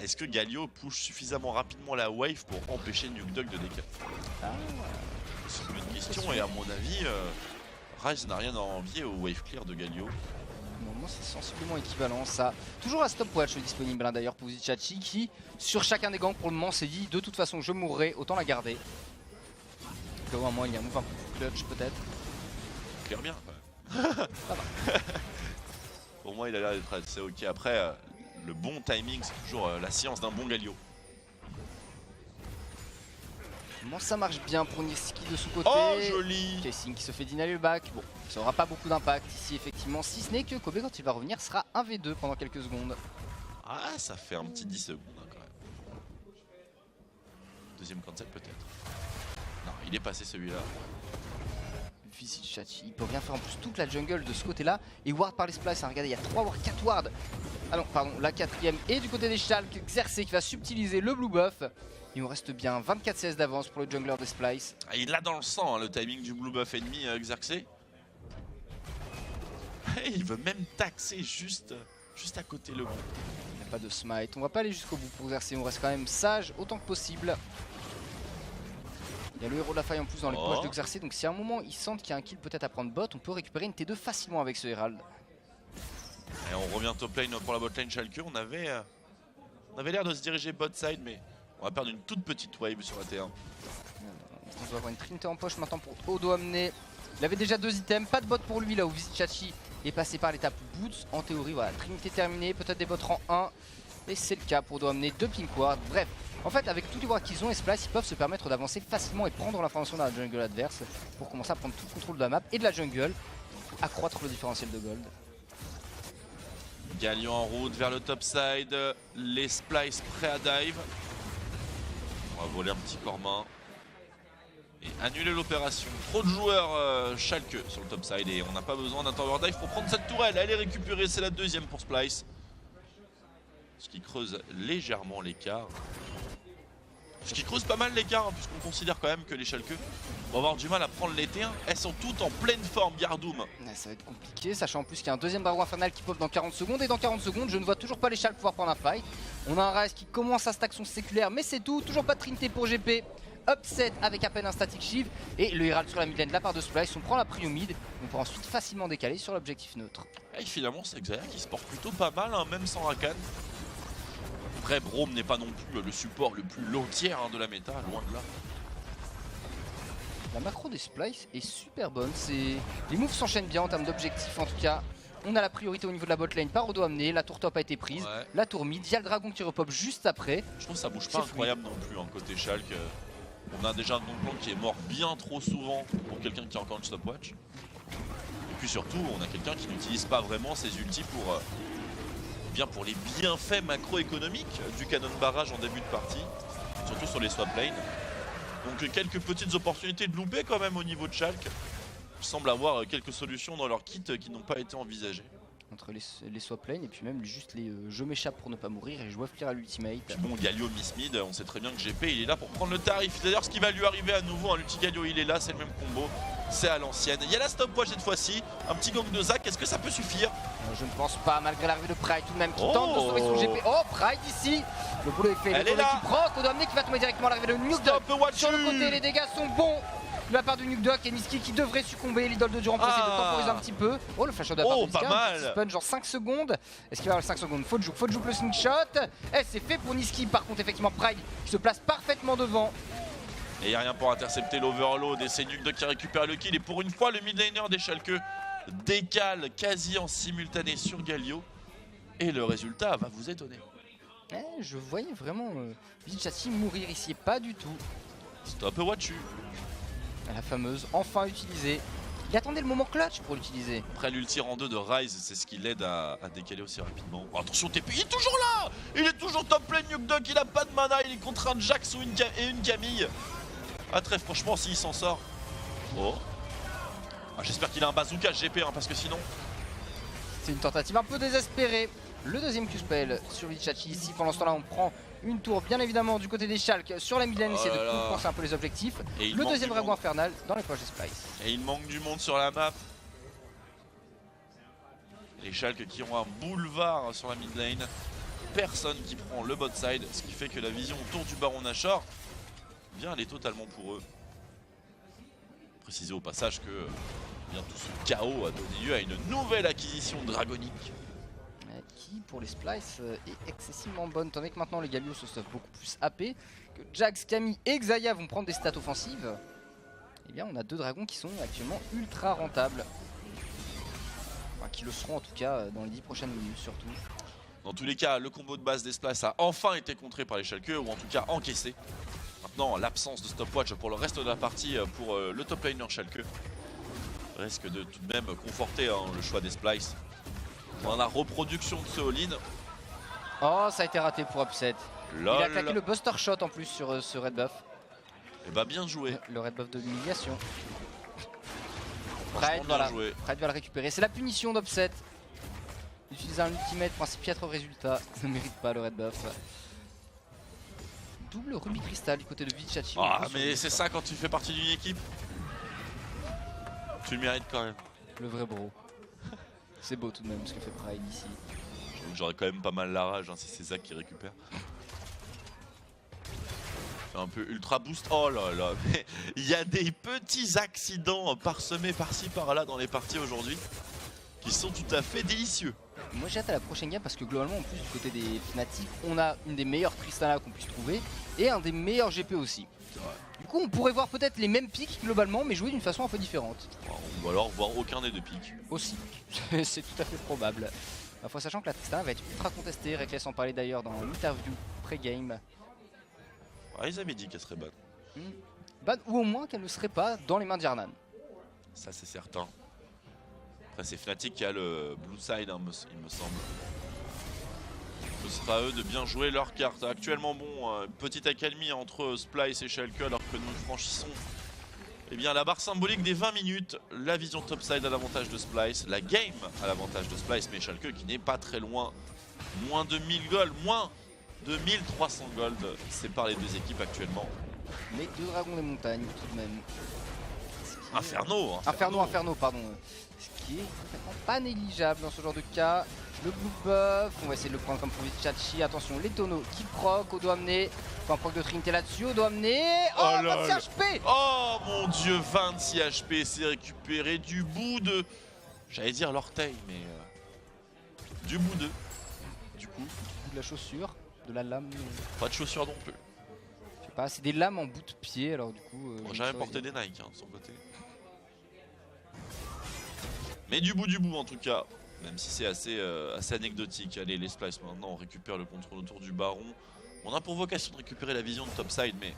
Speaker 3: Est-ce que Galio push suffisamment rapidement la wave pour empêcher Nukeduck de décaler? C'est une bonne question et à mon avis, Ryze n'a rien à envier au wave clear de Galio.
Speaker 4: Normalement c'est sensiblement équivalent ça. Toujours un stopwatch disponible hein, d'ailleurs pour Vizicsacsi qui sur chacun des gangs pour le moment s'est dit de toute façon je mourrai, autant la garder. Donc à un moment il y a un move un peu plus clutch peut-être.
Speaker 3: Claire bien quand même.
Speaker 4: Ça va.
Speaker 3: Pour moi il a l'air d'être assez ok. Après le bon timing c'est toujours la science d'un bon Galio.
Speaker 4: Comment ça marche bien pour Niski de son côté.
Speaker 3: Oh joli.
Speaker 4: Casing qui se fait dîner le back. Bon, ça aura pas beaucoup d'impact ici effectivement, si ce n'est que Kobe quand il va revenir sera 1v2 pendant quelques secondes.
Speaker 3: Ah ça fait un petit 10 secondes hein, quand même. Deuxième cancel peut-être. Non il est passé celui-là.
Speaker 4: Vizicsacsi, il peut rien faire en plus toute la jungle de ce côté là. Et ward par les splice, hein, regardez il y a 3 wards, 4 wards. Ah non pardon, la quatrième et du côté des Schalke, Xerxes qui va subtiliser le blue buff. Il nous reste bien 24 CS d'avance pour le jungler des Splice.
Speaker 3: Ah, il a dans le sang hein, le timing du blue buff ennemi Xerxes. Il veut même taxer juste à côté le blue.
Speaker 4: Il n'y a pas de smite, on va pas aller jusqu'au bout pour Xerxes, on reste quand même sage autant que possible. Il y a le héros de la faille en plus dans les poches de Xerxes, donc si à un moment ils sentent qu'il y a un kill peut-être à prendre bot, on peut récupérer une T2 facilement avec ce Herald.
Speaker 3: Et on revient top lane pour la bot lane Schalke, on avait l'air de se diriger bot side mais on va perdre une toute petite wave sur la T1.
Speaker 4: On doit avoir une Trinité en poche maintenant pour Odo amener. Il avait déjà 2 items, pas de bot pour lui là où Vizicsacsi est passé par l'étape boots. En théorie voilà, Trinité terminée, peut-être des bots rang 1. Et c'est le cas pour Odo amener 2 pink wards. Bref, en fait avec tous les wards qu'ils ont et Splice, ils peuvent se permettre d'avancer facilement et prendre l'information dans la jungle adverse pour commencer à prendre tout le contrôle de la map et de la jungle, accroître le différentiel de gold.
Speaker 3: Galio en route vers le top side, les Splice prêts à dive. On va voler un petit corps main et annuler l'opération. Trop de joueurs Schalke sur le top side et on n'a pas besoin d'un tower dive pour prendre cette tourelle. Elle est récupérée, c'est la deuxième pour Splice. Ce qui creuse légèrement l'écart. Ce qui creuse pas mal l'écart hein, puisqu'on considère quand même que les Schalke vont avoir du mal à prendre les T1. Elles sont toutes en pleine forme, Gardoum.
Speaker 4: Ouais, ça va être compliqué, sachant en plus qu'il y a un deuxième dragon infernal qui pop dans 40 secondes. Et dans 40 secondes, je ne vois toujours pas les Schalke pouvoir prendre un fight. On a un Ryze qui commence à stack son séculaire, mais c'est tout. Toujours pas de Trinité pour GP. Upset avec à peine un static shield. Et le Herald sur la mid lane de la part de Splice. On prend la prio mid. On peut ensuite facilement décaler sur l'objectif neutre.
Speaker 3: Et finalement, c'est Xayah qui se porte plutôt pas mal, hein, même sans Rakan. Après, Braum n'est pas non plus le support le plus low tier hein, de la méta, loin de là.
Speaker 4: La macro des Splice est super bonne. Les moves s'enchaînent bien en termes d'objectifs en tout cas. On a la priorité au niveau de la bot lane par Odo amené, la tour top a été prise,
Speaker 3: Ouais.
Speaker 4: la tour mid, il y a le dragon qui repop juste après.
Speaker 3: Je trouve que ça bouge pas incroyable non plus hein, côté Schalke. On a déjà un non-plan qui est mort bien trop souvent pour quelqu'un qui a encore une stopwatch. Et puis surtout, on a quelqu'un qui n'utilise pas vraiment ses ultis pour les bienfaits macroéconomiques du canon barrage en début de partie, surtout sur les swap lanes. Donc quelques petites opportunités de louper quand même au niveau de Schalke. Ils semblent avoir quelques solutions dans leur kit qui n'ont pas été envisagées.
Speaker 4: Entre les swap lane et puis même juste les je m'échappe pour ne pas mourir et je wave clear à l'ultimate.
Speaker 3: Puis bon, Galio miss mid, on sait très bien que GP il est là pour prendre le tarif. D'ailleurs, ce qui va lui arriver à nouveau, l'ulti Galio il est là, c'est le même combo, c'est à l'ancienne. Il y a la stopwatch cette fois-ci, un petit gang de Zac, est-ce que ça peut suffire?
Speaker 4: Je ne pense pas, malgré l'arrivée de Pride tout de même qui
Speaker 3: Oh.
Speaker 4: tente de sauver son GP. Oh, Pride ici. Le boulot est fait,
Speaker 3: Elle
Speaker 4: le
Speaker 3: est
Speaker 4: boulot
Speaker 3: là.
Speaker 4: qui proc, Odo amené qui va tomber directement à l'arrivée de Nuke.
Speaker 3: Stopwatch.
Speaker 4: Sur le côté, les dégâts sont bons de la part de Nuke Duck et Niski qui devrait succomber. L'idole de Durand pour essayer de temporiser un petit peu. Oh, le flash out de la part de Niski,
Speaker 3: pas
Speaker 4: un
Speaker 3: mal.
Speaker 4: petit stun genre 5 secondes. Est-ce qu'il va avoir 5 secondes? Faut de joue le slingshot. Eh, c'est fait pour Niski. Par contre, effectivement, Pride qui se place parfaitement devant.
Speaker 3: Et il n'y a rien pour intercepter l'overload et c'est Nuke Duck qui récupère le kill. Et pour une fois, le mid laner des Schalke décale quasi en simultané sur Galio. Et le résultat va vous étonner.
Speaker 4: Eh, je voyais vraiment Vizicsacsi mourir ici, pas du tout.
Speaker 3: Stopwatch.
Speaker 4: La fameuse, enfin utilisée. Il attendait le moment clutch pour l'utiliser.
Speaker 3: Après l'ulti rang 2 de Ryze, c'est ce qui l'aide à décaler aussi rapidement. Oh, attention, TP, il est toujours là. Il est toujours top lane, Nuke Duck, il a pas de mana, il est contre un Jax ou une Camille. Ah très franchement, s'il s'en sort. Oh. Ah, j'espère qu'il a un bazooka GP, hein, parce que sinon...
Speaker 4: C'est une tentative un peu désespérée. Le deuxième Q-spell sur Vizicsacsi ici. Pendant ce temps-là, on prend une tour, bien évidemment, du côté des Schalke sur la mid lane. Essayer de compenser un peu les objectifs.
Speaker 3: Et
Speaker 4: Le deuxième dragon infernal dans les poches des Splice.
Speaker 3: Et il manque du monde sur la map. Les Schalke qui ont un boulevard sur la mid lane. Personne qui prend le bot side, ce qui fait que la vision autour du Baron Nashor, bien, elle est totalement pour eux. préciser au passage que bien tout ce chaos a donné lieu à une nouvelle acquisition dragonique.
Speaker 4: Qui pour les splices est excessivement bonne, étant donné que maintenant les Galio se stuffent beaucoup plus AP, que Jax, Camille et Xayah vont prendre des stats offensives. Eh bien on a 2 dragons qui sont actuellement ultra rentables. Enfin, qui le seront en tout cas dans les 10 prochaines minutes surtout.
Speaker 3: Dans tous les cas, le combo de base des Splice a enfin été contré par les Schalke, ou en tout cas encaissé. Maintenant, l'absence de stopwatch pour le reste de la partie pour le top laner Schalke risque de tout de même conforter le choix des Splice. Dans la reproduction de ce all-in.
Speaker 4: Oh, ça a été raté pour Upset.
Speaker 3: Lol.
Speaker 4: Il a attaqué le Buster Shot en plus sur ce red buff.
Speaker 3: Et bah bien joué.
Speaker 4: Le red buff de l'humiliation.
Speaker 3: Franchement bien joué.
Speaker 4: Pride va le récupérer. C'est la punition d'Upset. Utiliser un ultimate pour un si piètre résultat. Ça ne mérite pas le red buff. Double Ruby Crystal du côté de Vichachi.
Speaker 3: Ah mais c'est ça quand tu fais partie d'une équipe. Tu le mérites quand même.
Speaker 4: Le vrai bro. C'est beau tout de même ce que fait Pride ici.
Speaker 3: J'aurais quand même pas mal la rage si c'est Zach qui récupère. Un peu ultra boost. Oh là là, mais il y a des petits accidents parsemés par-ci par-là dans les parties aujourd'hui qui sont tout à fait délicieux.
Speaker 4: Moi j'ai hâte à la prochaine game parce que globalement en plus du côté des Fnatic, on a une des meilleures Tristana qu'on puisse trouver et un des meilleurs GP aussi. Du coup on pourrait voir peut-être les mêmes pics globalement mais jouer d'une façon un peu différente.
Speaker 3: Ou alors voir aucun des 2 pics.
Speaker 4: Aussi, c'est tout à fait probable. La fois sachant que la Tristana va être ultra contestée, Reckless en parlait d'ailleurs dans l'interview pré-game.
Speaker 3: Ah, ils avaient dit qu'elle serait bonne.
Speaker 4: Bonne ou au moins qu'elle ne serait pas dans les mains d'Jarnan.
Speaker 3: Ça c'est certain. Après c'est Fnatic qui a le blue side il me semble. Ce sera à eux de bien jouer leur carte. Actuellement bon, petite accalmie entre Splice et Schalke alors que nous franchissons la barre symbolique des 20 minutes. La vision topside à l'avantage de Splice, la game à l'avantage de Splice, mais Schalke qui n'est pas très loin. Moins de 1000 gold, moins de 1300 gold sépare les 2 équipes actuellement.
Speaker 4: Les 2 dragons des montagnes tout de même.
Speaker 3: Inferno,
Speaker 4: pardon. Ce qui est complètement pas négligeable dans ce genre de cas. Le blue buff, on va essayer de le prendre comme pour Vichachi. Attention, les tonneaux qui proc, Odo amené. Enfin, proc de Trinité là-dessus, Odo amené. Oh, 26 HP.
Speaker 3: Oh mon dieu, 26 HP, c'est récupéré du bout de... J'allais dire l'orteil, mais... du bout de... Du coup...
Speaker 4: De la chaussure, de la lame.
Speaker 3: Pas de chaussure non plus.
Speaker 4: Je sais pas, c'est des lames en bout de pied, alors du coup...
Speaker 3: J'ai jamais porté des Nike, de son côté. Mais du bout en tout cas. Même si c'est assez anecdotique. Allez, les Splice maintenant, on récupère le contrôle autour du baron. On a pour vocation de récupérer la vision de topside, mais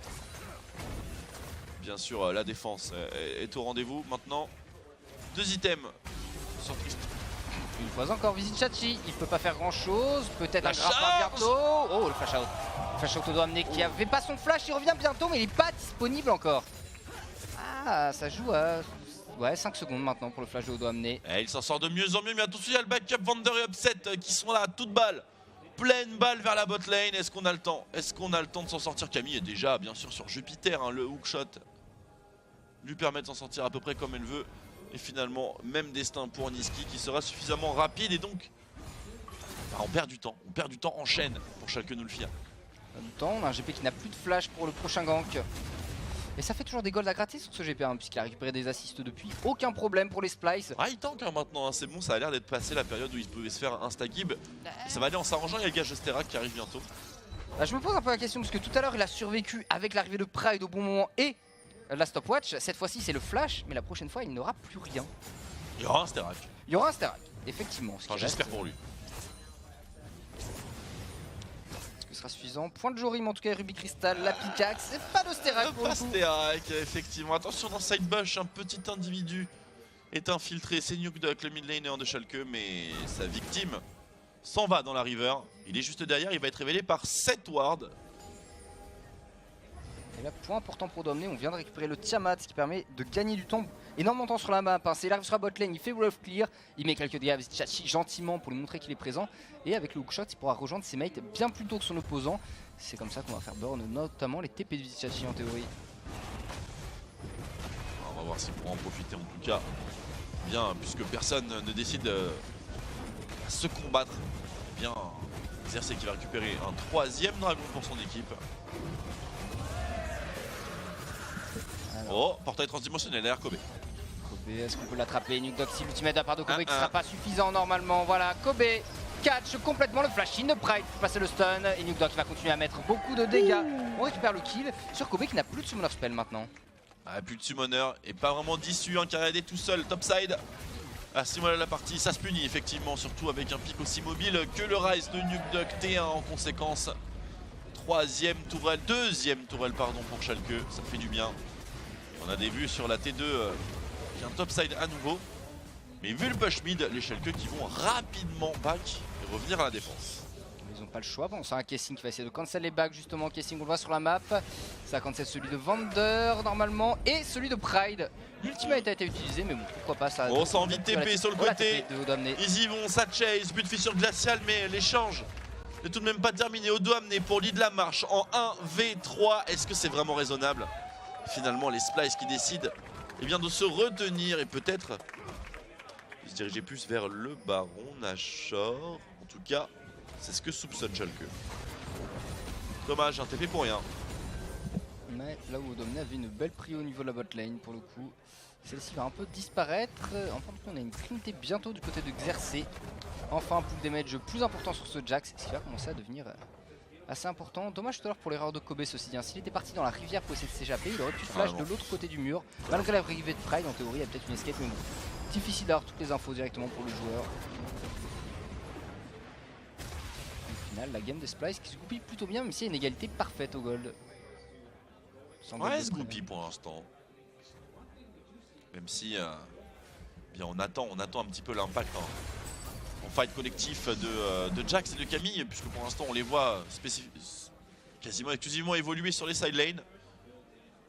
Speaker 3: bien sûr la défense est au rendez-vous. Maintenant, 2 items sur Trist.
Speaker 4: Une fois encore, Vichachi, il peut pas faire grand chose. Peut-être un
Speaker 3: charge
Speaker 4: grappin bientôt. Oh, le flash out. Le flash out Odo amené qui avait pas son flash, il revient bientôt, mais il est pas disponible encore. Ah, ça joue à... Ouais, 5 secondes maintenant pour le flash de Odo amené.
Speaker 3: Et il s'en sort de mieux en mieux, mais attention, il y a le backup Vander et Upset qui sont là à toute balle. Pleine balle vers la bot lane. Est-ce qu'on a le temps? Est-ce qu'on a le temps de s'en sortir? Camille est déjà bien sûr sur Jupiter, le hookshot lui permet de s'en sortir à peu près comme elle veut. Et finalement, même destin pour Niski qui sera suffisamment rapide et donc on perd du temps. On perd du temps en chaîne pour Schalke nous le faire.
Speaker 4: En même temps, on a un GP qui n'a plus de flash pour le prochain gank. Et ça fait toujours des golds à gratis sur ce GP puisqu'il a récupéré des assists depuis. Aucun problème pour les Splice.
Speaker 3: Ah, il tank maintenant, c'est bon, ça a l'air d'être passé la période où il pouvait se faire un instagib. Ça va aller en s'arrangeant, il y a le gage de Sterak qui arrive bientôt.
Speaker 4: Bah, je me pose un peu la question parce que tout à l'heure il a survécu avec l'arrivée de Pride au bon moment et la stopwatch. Cette fois-ci c'est le flash, mais la prochaine fois il n'aura plus rien.
Speaker 3: Il y aura un Sterak.
Speaker 4: Il y aura un Sterak, effectivement.
Speaker 3: Enfin, j'espère pour lui.
Speaker 4: Ce sera suffisant. Point de Jorim en tout cas, Ruby Crystal, la pickaxe, c'est pas de Sterak pour le coup.
Speaker 3: Sterak, effectivement. Attention dans Sidebush, un petit individu est infiltré. C'est Nukeduck, le mid laner de Schalke, mais sa victime s'en va dans la river. Il est juste derrière, il va être révélé par 7 wards.
Speaker 4: Et là, point important pour Domné, on vient de récupérer le Tiamat, ce qui permet de gagner du temps, énormément de temps sur la map. Il arrive sur la botlane, il fait rough clear, il met quelques dégâts avec Chachi gentiment pour lui montrer qu'il est présent. Et avec le hookshot, il pourra rejoindre ses mates bien plus tôt que son opposant. C'est comme ça qu'on va faire burn notamment les TP de Chachi en théorie.
Speaker 3: On va voir s'il pourra en profiter en tout cas. Bien, puisque personne ne décide de se combattre. Bien, Xerxes qui va récupérer un 3e dragon pour son équipe. Oh, portail transdimensionnel derrière Kobe.
Speaker 4: Kobe, est-ce qu'on peut l'attraper? Nukeduck, si l'ultimate de la part de Kobe qui sera pas suffisant normalement. Voilà, Kobe catch complètement le flash in de Pride pour passer le stun. Et Nukeduck qui va continuer à mettre beaucoup de dégâts. On récupère le kill sur Kobe qui n'a plus de summoner spell maintenant.
Speaker 3: Plus de summoner et pas vraiment d'issue, un Karadé tout seul, topside. À ce moment-là la partie, ça se punit effectivement, surtout avec un pic aussi mobile que le Rise de Nukeduck. T1 en conséquence. Deuxième tourelle pardon pour Schalke, ça fait du bien. On a des vues sur la T2 qui est un topside à nouveau. Mais vu le push mid, les Schalke qui vont rapidement back et revenir à la défense.
Speaker 4: Ils n'ont pas le choix. Bon, c'est un Kessing qui va essayer de cancel les backs justement. Kessing, on le voit sur la map. Ça cancel celui de Vander normalement et celui de Pride. L'ultimate a été utilisé, mais bon, pourquoi pas ça.
Speaker 3: On sent vite TP sur le côté. Ils y vont, ça chase, but de fissure glaciale, mais l'échange n'est tout de même pas terminé. Odo amené pour lead la marche en 1v3. Est-ce que c'est vraiment raisonnable? Finalement, les Splice qui décident de se retenir et peut-être se diriger plus vers le Baron Nashor. En tout cas, c'est ce que soupçonne Schalke. Dommage, un TP pour rien.
Speaker 4: Mais là où Odomné avait une belle prio au niveau de la bot lane pour le coup. Celle-ci va un peu disparaître. Enfin, on a une trinité bientôt du côté de Xerxes. Enfin, un pool damage plus important sur ce Jax, ce qui va commencer à devenir assez important. Dommage tout à l'heure pour l'erreur de Kobe ceci. S'il était parti dans la rivière pour essayer de s'échapper, il aurait pu flash de l'autre côté du mur. Malgré la rivée de Pride, en théorie, il y a peut-être une escape, mais bon. Difficile d'avoir toutes les infos directement pour le joueur. Au final, la game de Splice qui se goupille plutôt bien, même s'il y a une égalité parfaite au gold.
Speaker 3: Ouais, se goupille pour l'instant. Même si on attend un petit peu l'impact en fight collectif de Jax et de Camille, puisque pour l'instant on les voit quasiment exclusivement évoluer sur les side lanes.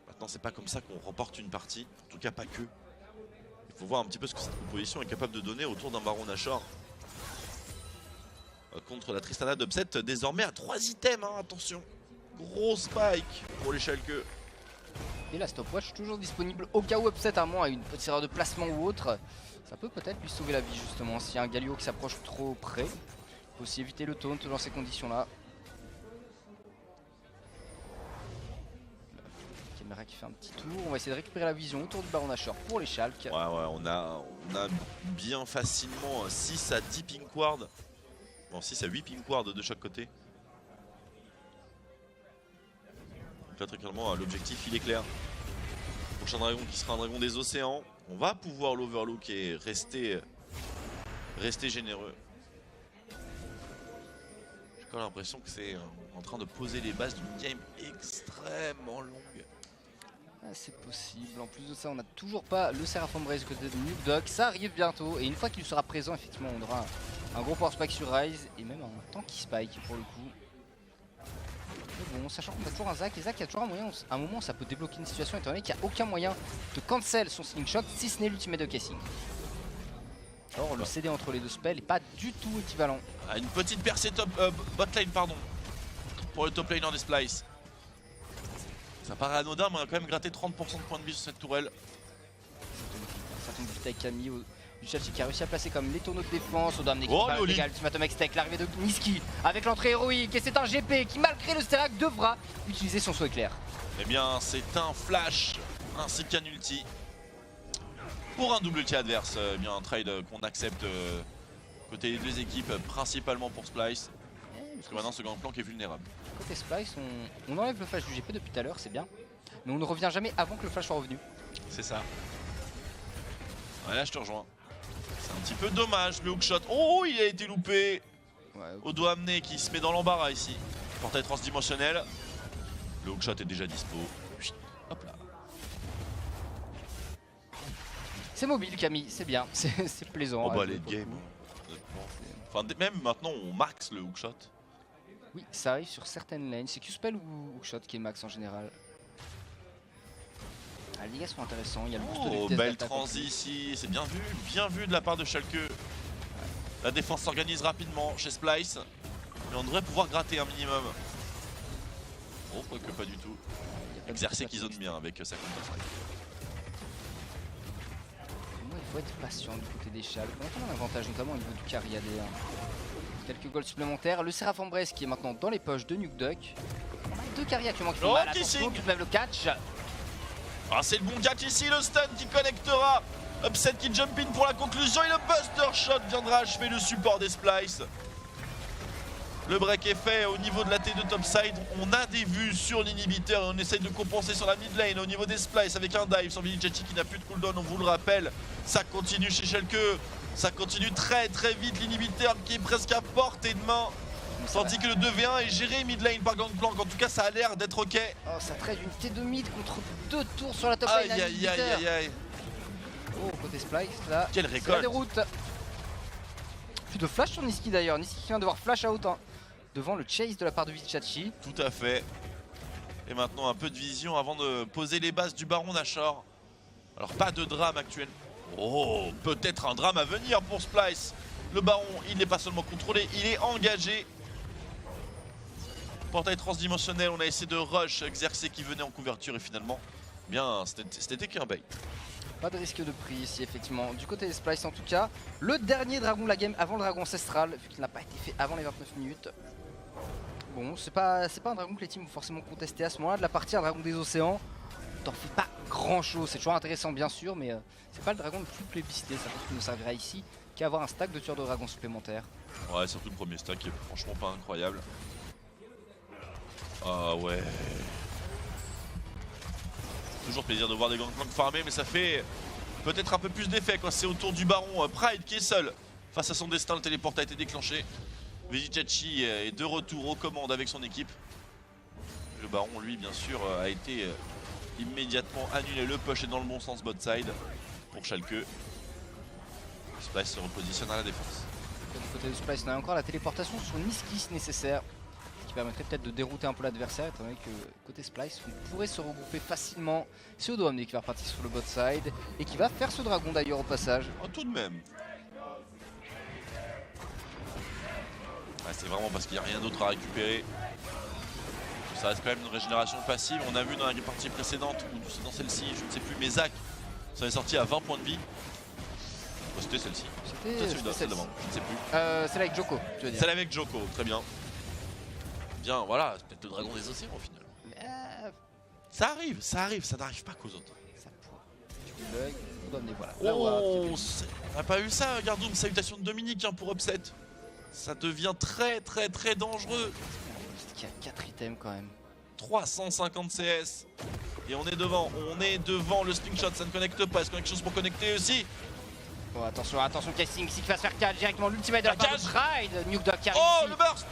Speaker 3: Maintenant c'est pas comme ça qu'on remporte une partie, en tout cas pas que. Il faut voir un petit peu ce que cette composition est capable de donner autour d'un Baron Nashor. Contre la Tristana d'Upset, désormais à 3 items, hein, attention. Gros spike pour les Schalke.
Speaker 4: Et la stopwatch toujours disponible au cas où Upset à moins a une petite erreur de placement ou autre. Ça peut peut-être lui sauver la vie justement s'il y a un Galio qui s'approche trop près. Il faut aussi éviter le taunt dans ces conditions là. La caméra qui fait un petit tour. On va essayer de récupérer la vision autour du Baron Nashor pour les Schalke.
Speaker 3: Ouais, on a bien facilement 6 à 10 pink ward. Bon, 6 à 8 pink ward de chaque côté. Donc là très clairement l'objectif il est clair. Prochain dragon qui sera un dragon des océans. On va pouvoir l'overlook et rester généreux. J'ai quand même l'impression que c'est en train de poser les bases d'une game extrêmement longue.
Speaker 4: Ah, c'est possible. En plus de ça, on n'a toujours pas le Seraphon Brace du côté de Nukeduck. Ça arrive bientôt. Et une fois qu'il sera présent, effectivement, on aura un gros power spike sur Rise. Et même un tanky spike pour le coup. Mais bon, sachant qu'on a toujours un Zac. Et Zac, il y a toujours un moment où ça peut débloquer une situation étant donné qu'il n'y a aucun moyen de cancel son slingshot si ce n'est l'ultimate de Kessing. Or, le CD entre les deux spells n'est pas du tout équivalent.
Speaker 3: Une petite percée bot lane, pardon. Pour le top laner des Splice. Ça paraît anodin, mais on a quand même gratté 30% de points de vie sur cette tourelle.
Speaker 4: Ça tombe vite avec Camille du Chelsea qui a réussi à placer comme les tonneaux de défense. Au dame l'ultimatum extec, l'arrivée de Niski avec l'entrée héroïque. Et c'est un GP qui, malgré le Sterak, devra utiliser son saut éclair.
Speaker 3: Eh bien, c'est un flash ainsi qu'un ulti. Pour un double ulti adverse, eh bien un trade qu'on accepte côté des deux équipes, principalement pour Splice. Parce que maintenant, ce gangplank est vulnérable.
Speaker 4: Côté Splice, on enlève le flash du GP depuis tout à l'heure, c'est bien. Mais on ne revient jamais avant que le flash soit revenu.
Speaker 3: C'est ça. Ouais, là, je te rejoins. C'est un petit peu dommage, le hookshot. Oh, il a été loupé.
Speaker 4: Ouais, okay.
Speaker 3: Au doigt amené qui se met dans l'embarras ici. Portail transdimensionnel. Le hookshot est déjà dispo. Hop là.
Speaker 4: C'est mobile, Camille, c'est bien. C'est plaisant.
Speaker 3: Oh bah, les games. Enfin, même maintenant, on max le hookshot.
Speaker 4: Oui, ça arrive sur certaines lanes. C'est Q-Spell ou Hookshot qui est max en général. Ah, les dégâts sont intéressants. Il y a le boost de vitesse.
Speaker 3: Belle transi ici. C'est bien vu de la part de Schalke. La défense s'organise rapidement chez Splice. Mais on devrait pouvoir gratter un minimum. Oh, quoique pas du tout. Exercer qui zone bien avec sa contre-attaque.
Speaker 4: Il faut être patient du côté des Schalke. On a un avantage, notamment au niveau du carry AD. Quelques goals supplémentaires. Le Seraphon Brace qui est maintenant dans les poches de Nukeduck. On a deux carry actuellement qui font mal. Attention, tout de même le catch.
Speaker 3: Ah, c'est le bon catch ici, le stun qui connectera. Upset qui jump in pour la conclusion et le Buster Shot viendra achever le support des Splice. Le break est fait au niveau de la T2 topside. On a des vues sur l'inhibiteur et on essaye de compenser sur la mid lane au niveau des Splice avec un dive sur Vilijachi qui n'a plus de cooldown, on vous le rappelle. Ça continue chez Schalke. Ça continue très vite, l'inhibiteur qui est presque à portée de main. Tandis que le 2v1 est géré mid lane par Gangplank. En tout cas, ça a l'air d'être ok.
Speaker 4: Oh, ça trade une T2 mid contre 2 tours sur la top lane.
Speaker 3: Aïe.
Speaker 4: Oh, côté Splice là.
Speaker 3: Quelle
Speaker 4: La
Speaker 3: récolte.
Speaker 4: déroute. Plus de flash sur Niski d'ailleurs. Niski qui vient de devoir flash out devant le chase de la part de Vilijachi.
Speaker 3: Tout à fait. Et maintenant un peu de vision avant de poser les bases du Baron Nashor. Alors pas de drame actuel. Oh, peut-être un drame à venir pour Splice. Le Baron, il n'est pas seulement contrôlé, il est engagé. Portail transdimensionnel, on a essayé de rush Xerxes qui venait en couverture et finalement, bien, c'était qu'un bait.
Speaker 4: Pas de risque de prix ici effectivement. Du côté des Splice en tout cas, le dernier dragon de la game avant le dragon ancestral, vu qu'il n'a pas été fait avant les 29 minutes. Bon, c'est pas un dragon que les teams vont forcément contester à ce moment-là de la partie, un dragon des océans. T'en fais pas grand chose, c'est toujours intéressant bien sûr, mais c'est pas le dragon le plus plébiscité, ça ne nous servira ici qu'à avoir un stack de tueurs de dragons supplémentaires.
Speaker 3: Ouais, surtout le premier stack qui est franchement pas incroyable. Ah ouais. Toujours plaisir de voir des Gangplank farmer, mais ça fait peut-être un peu plus d'effet quand c'est au tour du Baron. Pride qui est seul face à son destin, le téléport a été déclenché. Vilijachi est de retour aux commandes avec son équipe. Le Baron, lui, bien sûr, a été immédiatement annulé. Le push est dans le bon sens bot side pour Schalke. Splice se repositionne à la défense.
Speaker 4: Du côté de Splice, on a encore la téléportation sur Niski si nécessaire, qui permettrait peut-être de dérouter un peu l'adversaire, étant donné que côté Splice, on pourrait se regrouper facilement. C'est Odoamne qui va repartir sur le bot side et qui va faire ce dragon d'ailleurs au passage.
Speaker 3: Oh, tout de même. Ouais, c'est vraiment parce qu'il n'y a rien d'autre à récupérer. Ça reste quand même une régénération passive. On a vu dans la partie précédente, ou dans celle-ci, je ne sais plus, mais Zach, ça est sorti à 20 points de vie. Oh, c'était celle-ci.
Speaker 4: C'était
Speaker 3: celle devant, je ne sais plus.
Speaker 4: C'est là avec Joko, tu veux dire.
Speaker 3: Celle avec Joko, très bien. Bien, voilà, c'est peut-être le dragon des océans au final. Ça arrive, ça n'arrive pas qu'aux autres.
Speaker 4: Ça pourrait. Tu veux l'œil, Odoamne, voilà.
Speaker 3: Oh, on n'a pas eu ça, Gardoum. Salutation de Dominique pour Upset. Ça devient très dangereux.
Speaker 4: Il y a 4 items quand même.
Speaker 3: 350 CS. Et on est devant, le slingshot, ça ne connecte pas. Est-ce qu'on a quelque chose pour connecter aussi?
Speaker 4: Oh, attention, casting ici qui va se faire catch directement l'ultimate de la part de Pride. Nuke Duck qui arrive
Speaker 3: Oh,
Speaker 4: ici.
Speaker 3: le burst.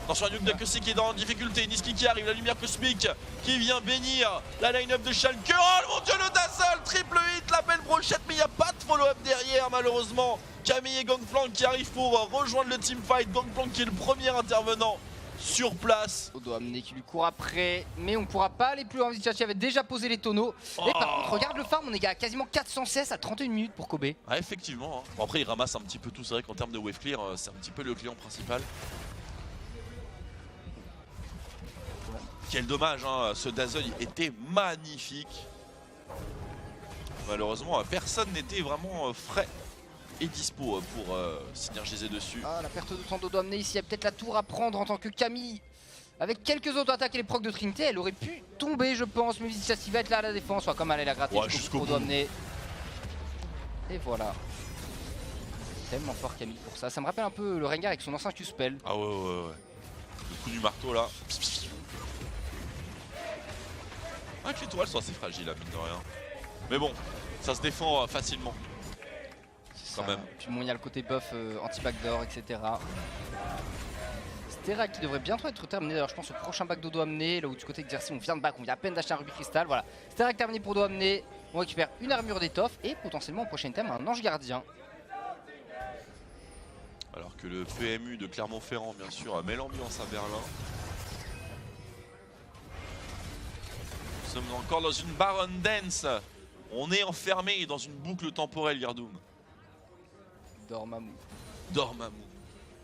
Speaker 3: Attention à Nuke Duck aussi qui est dans difficulté. Niski qui arrive, la lumière cosmique qui vient bénir la line-up de Schalke. Oh mon dieu, le dazzle, triple hit, la belle brochette, mais il n'y a pas de follow-up derrière malheureusement. Camille et Gangplank qui arrivent pour rejoindre le teamfight. Gangplank qui est le premier intervenant sur place.
Speaker 4: Odoamne qui lui court après, mais on pourra pas aller plus loin. Vilijachi avait déjà posé les tonneaux. Et par contre, regarde le farm, on est à quasiment 400 CS à 31 minutes pour Kobe.
Speaker 3: Ah, effectivement. Hein. Bon, après, il ramasse un petit peu tout. C'est vrai qu'en termes de wave clear, c'est un petit peu le client principal. Quel dommage, hein. Ce dazzle était magnifique. Malheureusement, personne n'était vraiment frais et dispo pour synergiser dessus.
Speaker 4: Ah, la perte de temps d'Odoamne ici, il y a peut-être la tour à prendre en tant que Camille. Avec quelques autres attaques et les procs de Trinité, elle aurait pu tomber, je pense. Mais Vilijachi va être là à la défense, soit comme elle a gratté
Speaker 3: jusqu'au bout.
Speaker 4: Odoamne. Et voilà. Tellement fort Camille pour ça. Ça me rappelle un peu le Rengar avec son ancien Q-spell.
Speaker 3: Ah ouais. Le coup du marteau là. Ah, que les tourelles sont assez fragiles, là, mine de rien. Mais bon, ça se défend facilement. Quand même.
Speaker 4: Puis bon, il y a le côté buff anti-backdoor, etc. Stera qui devrait bientôt être terminé. D'ailleurs, je pense au prochain back d'Odoamne. Là où du côté exercé, on vient de back, on vient à peine d'acheter un rubis cristal. Voilà. Stera terminé pour Odoamne. On récupère une armure d'étoffe et potentiellement au prochain thème un ange gardien.
Speaker 3: Alors que le PMU de Clermont-Ferrand, bien sûr, met l'ambiance à Berlin. Nous sommes encore dans une Baron Dance. On est enfermé dans une boucle temporelle, Yardoum.
Speaker 4: Dormammu.
Speaker 3: Dormammu.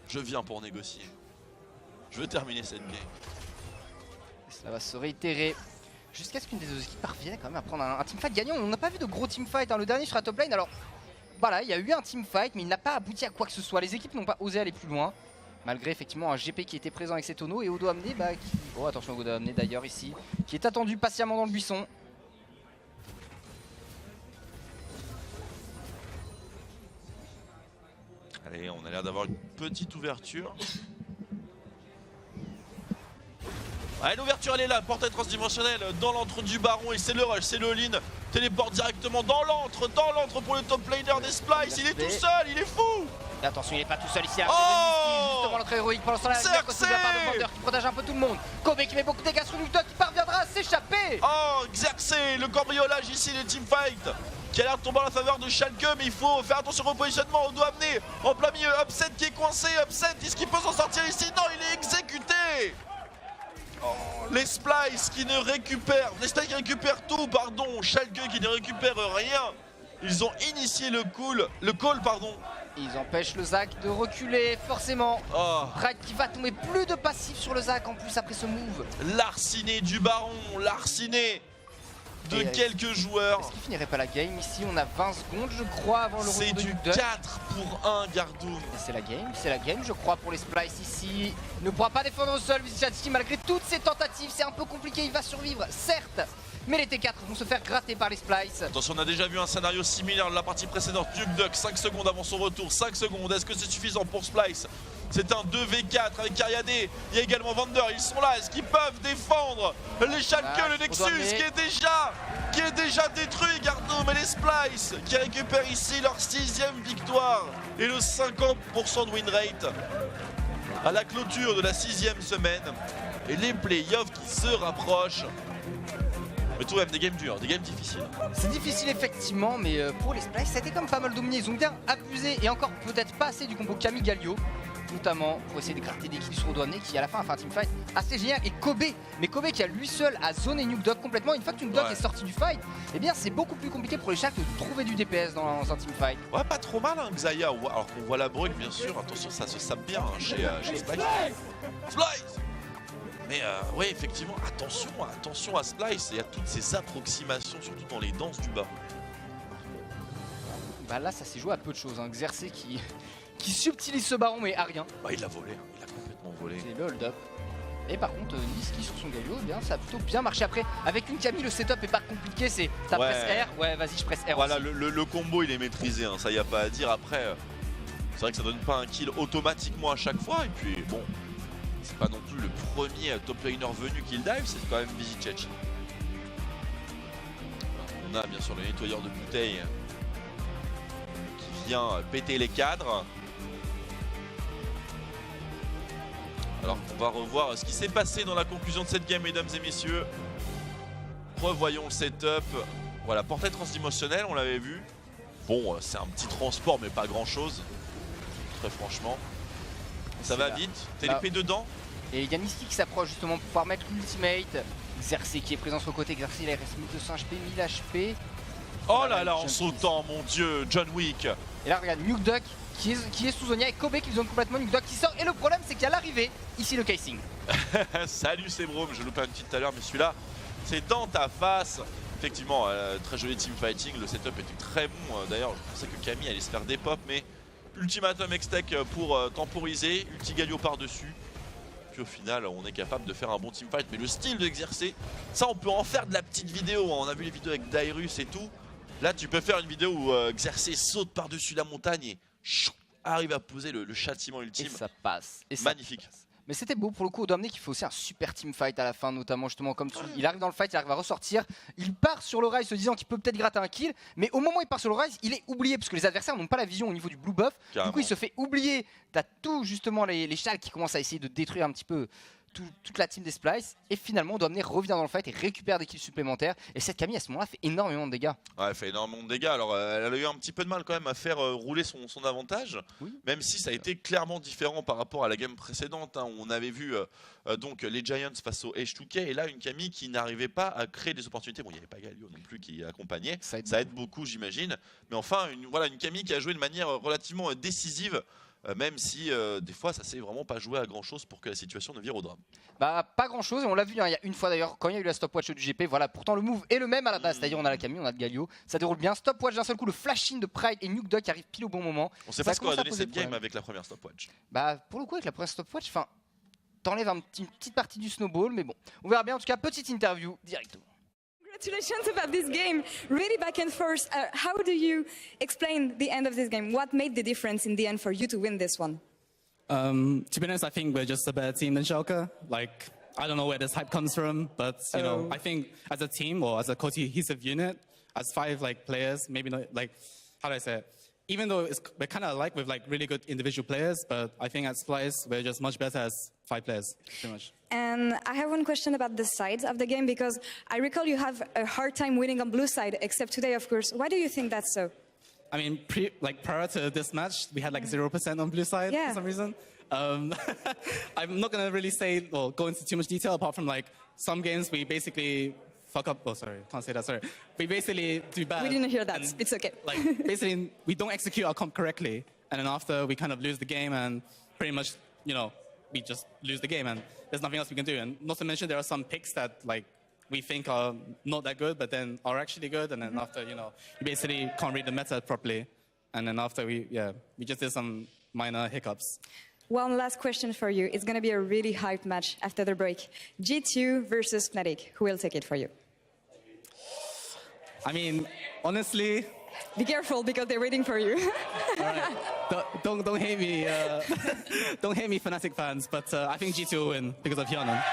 Speaker 3: Je viens pour négocier. Je veux terminer cette game.
Speaker 4: Et cela va se réitérer jusqu'à ce qu'une des deux équipes parvienne quand même à prendre un teamfight gagnant. On n'a pas vu de gros teamfight, hein. Le dernier sur la top lane. Alors voilà, il y a eu un teamfight, mais il n'a pas abouti à quoi que ce soit. Les équipes n'ont pas osé aller plus loin. Malgré effectivement un GP qui était présent avec ses tonneaux et Odoamne qui... Oh attention Odoamne d'ailleurs ici, qui est attendu patiemment dans le buisson.
Speaker 3: Allez, on a l'air d'avoir une petite ouverture. Allez, l'ouverture elle est là, portail transdimensionnel dans l'antre du baron et c'est le rush, c'est le all-in. Téléporte directement dans l'antre pour le top laner des Splice. Il est tout seul, il est fou.
Speaker 4: Et attention, il est pas tout seul ici.
Speaker 3: Justement
Speaker 4: l'entrée héroïque pendant ce temps-là.
Speaker 3: Xerxes
Speaker 4: de la part de Vander qui protège un peu tout le monde. Kobe qui met beaucoup de dégâts sur Nuketox qui parviendra à s'échapper.
Speaker 3: Oh, Xerxes, le cambriolage ici, les teamfights qui a l'air de tomber en la faveur de Schalke, mais il faut faire attention au repositionnement. On doit amener en plein milieu Upset qui est coincé. Upset, est-ce qu'il peut s'en sortir ici? Non, il est exécuté. Les Splice qui ne récupèrent, les Splice qui récupèrent tout, pardon. Schalke qui ne récupère rien. Ils ont initié le call, pardon.
Speaker 4: Ils empêchent le Zac de reculer, forcément. Pride qui va tomber, plus de passif sur le Zac en plus après ce move.
Speaker 3: L'arciné du baron, l'arciné de quelques joueurs.
Speaker 4: Est-ce qu'il finirait pas la game? Ici on a 20 secondes je crois avant le retour de Nuketox.
Speaker 3: C'est du 4 pour 1 Gardoum.
Speaker 4: C'est la game je crois pour les Splice ici. Il ne pourra pas défendre au sol Vizichanski malgré toutes ses tentatives, c'est un peu compliqué, il va survivre certes. Mais les T4 vont se faire gratter par les Splice.
Speaker 3: Attention, on a déjà vu un scénario similaire de la partie précédente. Nuketox 5 secondes avant son retour, 5 secondes, est-ce que c'est suffisant pour Splice? C'est un 2v4 avec Cariade, il y a également Vander, ils sont là, est-ce qu'ils peuvent défendre les Schalke, le Nexus qui est déjà détruit, Gardoum et les Splice qui récupèrent ici leur 6ème victoire et le 50% de win rate à la clôture de la 6ème semaine et les playoffs qui se rapprochent. Mais tout de même des games durs, des games difficiles.
Speaker 4: C'est difficile effectivement, mais pour les Splice, ça a été comme pas mal dominé. Ils ont bien abusé et encore peut-être pas assez du combo Camille Galio, notamment pour essayer de gratter des kills sur Douane qui à la fin a fait un teamfight assez génial. Et Kobe, mais Kobe qui a lui seul à zoner Nuketox complètement. Une fois que Nuketox est sorti du fight, eh bien c'est beaucoup plus compliqué pour les Sharks de trouver du DPS dans un teamfight.
Speaker 3: Ouais, pas trop mal hein, Xayah, alors qu'on voit la brûle bien sûr. Attention, ça se sape bien hein, chez Splice. Splice. Mais oui, effectivement, attention à Splice et à toutes ces approximations, surtout dans les danses du bas.
Speaker 4: Bah là, ça s'est joué à peu de choses. Hein. Xerxes qui subtilise ce baron, mais à rien.
Speaker 3: Bah, il l'a volé, hein. Il a complètement volé.
Speaker 4: C'est le hold-up. Et par contre, Niski sur son Galio, eh bien, ça a plutôt bien marché. Après, avec une Camille, le setup est pas compliqué. C'est ta presse R. Ouais, vas-y, je presse R.
Speaker 3: Voilà,
Speaker 4: aussi.
Speaker 3: le combo, il est maîtrisé. Hein. Ça, y a pas à dire. Après, c'est vrai que ça donne pas un kill automatiquement à chaque fois. Et puis, bon. C'est pas non plus le premier top laner venu kill dive, c'est quand même Vizichanski. On a bien sûr le nettoyeur de bouteilles qui vient péter les cadres. Alors qu'on va revoir ce qui s'est passé dans la conclusion de cette game, mesdames et messieurs. Revoyons le setup. Voilà, portail transdimensionnel, on l'avait vu. Bon, c'est un petit transport, mais pas grand chose. Très franchement. Ça va vite, TLP dedans.
Speaker 4: Et il y a Niski qui s'approche justement pour pouvoir mettre l'ultimate. Xerxes qui est présent sur le côté. Xerxes il reste 1200 HP, 1000 HP.
Speaker 3: Oh là là, en sautant, mon dieu, John Wick.
Speaker 4: Et là, regarde, Nuketox qui est sous Zonia et Kobe qui zone complètement Nuketox qui sort. Et le problème, c'est qu'à l'arrivée, ici le casing.
Speaker 3: Salut, c'est Brome, je loupé un petit tout à l'heure, mais celui-là, c'est dans ta face. Effectivement, très joli teamfighting, le setup était très bon. D'ailleurs, je pensais que Camille allait se faire des pop, mais ultimatum X-Tech pour temporiser, ulti Galio par-dessus. Puis au final, on est capable de faire un bon teamfight. Mais le style de Xerxes, ça on peut en faire de la petite vidéo. Hein. On a vu les vidéos avec Dairus et tout. Là, tu peux faire une vidéo où Xerxes saute par-dessus la montagne et arrive à poser le châtiment ultime.
Speaker 4: Et ça passe. Et
Speaker 3: magnifique.
Speaker 4: Ça passe. Mais c'était beau pour le coup. Dominique qui fait aussi un super teamfight à la fin, notamment justement comme il arrive dans le fight, il arrive à ressortir. Il part sur le Rise se disant qu'il peut peut-être gratter un kill, mais au moment où il part sur le Rise, il est oublié parce que les adversaires n'ont pas la vision au niveau du blue buff.
Speaker 3: Carrément.
Speaker 4: Du coup, il se fait oublier. T'as tout justement les Schalke qui commencent à essayer de détruire un petit peu toute la team des Splice. Et finalement, Dominique revient dans le fight et récupère des kills supplémentaires. Et cette Camille à ce moment-là fait énormément de dégâts.
Speaker 3: Ouais, elle fait énormément de dégâts. Alors, elle a eu un petit peu de mal quand même à faire rouler son avantage, oui. Même si ça a été clairement différent par rapport à la game précédente. Hein. On avait vu donc les Giants face au H2K et là une Camille qui n'arrivait pas à créer des opportunités. Bon, il n'y avait pas Galio non plus qui accompagnait. Ça aide beaucoup, j'imagine. Mais enfin, une Camille qui a joué de manière relativement décisive. Même si des fois ça s'est vraiment pas joué à grand chose pour que la situation ne vire au drame.
Speaker 4: Bah pas grand chose, et on l'a vu hein, il y a une fois d'ailleurs quand il y a eu la stopwatch du GP, voilà, pourtant le move est le même à la base, c'est-à-dire on a la Camille, on a le Galio, ça déroule bien, stopwatch d'un seul coup, le flash-in de Pride et Nuketox qui arrive pile au bon moment.
Speaker 3: On sait pas ce qu'on a donné cette game avec la première stopwatch.
Speaker 4: Bah pour le coup avec la première stopwatch, enfin t'enlèves une petite partie du snowball, mais bon, on verra bien en tout cas, petite interview directement.
Speaker 1: Congratulations about this game. Really back and forth. How do you explain the end of this game? What made the difference in the end for you to win this one?
Speaker 5: To be honest, I think we're just a better team than Schalke. Like, I don't know where this hype comes from, but you know, I think as a team or as a cohesive unit, as 5 like players, maybe not like, how do I say it? Even though we're kind of alike with like really good individual players, but I think at Splyce we're just much better as 5 players, pretty much. And
Speaker 1: I have one question about the sides of the game, because I recall you have a hard time winning on blue side, except today, of course. Why do you think that's so?
Speaker 5: I mean, prior to this match, we had like 0% on blue side for some reason. I'm not going to really say or go into too much detail, apart from like some games we basically fuck up. Oh, sorry, can't say that, sorry. We basically do bad.
Speaker 1: We didn't hear that, it's okay.
Speaker 5: Like, basically, we don't execute our comp correctly, and then after we kind of lose the game, and pretty much, you know, we just lose the game, and there's nothing else we can do. And not to mention, there are some picks that like we think are not that good, but then are actually good, and then after, you know, you basically can't read the meta properly, and then after we just did some minor hiccups.
Speaker 1: One last question for you. It's going to be a really hyped match after the break. G2 versus Fnatic. Who will take it for you?
Speaker 5: I mean, honestly...
Speaker 1: Be careful, because they're waiting for you.
Speaker 5: All right. Don't hate me. Don't hate me, Fnatic fans, but I think G2 will win because of Hyeonan.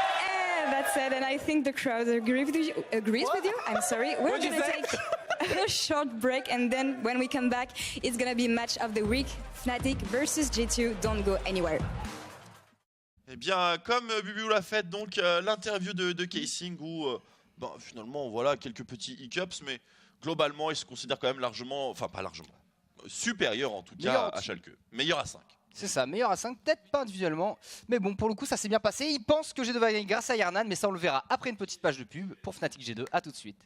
Speaker 1: That's it, and I think the crowd agrees with you. I'm sorry. We're going to take a short break, and then when we come back, it's going to be match of the week, Fnatic versus G2. Don't go anywhere.
Speaker 3: Eh bien, comme Bubu l'a fait, donc l'interview de Keising où finalement, voilà, quelques petits hiccups, mais globalement, il se considère quand même largement, enfin pas largement, supérieur en tout cas à Schalke. Meilleur à 5.
Speaker 4: C'est ça, meilleur à 5, peut-être pas individuellement, mais bon, pour le coup, ça s'est bien passé. Il pense que G2 va gagner grâce à Yernan, mais ça, on le verra après une petite page de pub pour Fnatic G2. À tout de suite.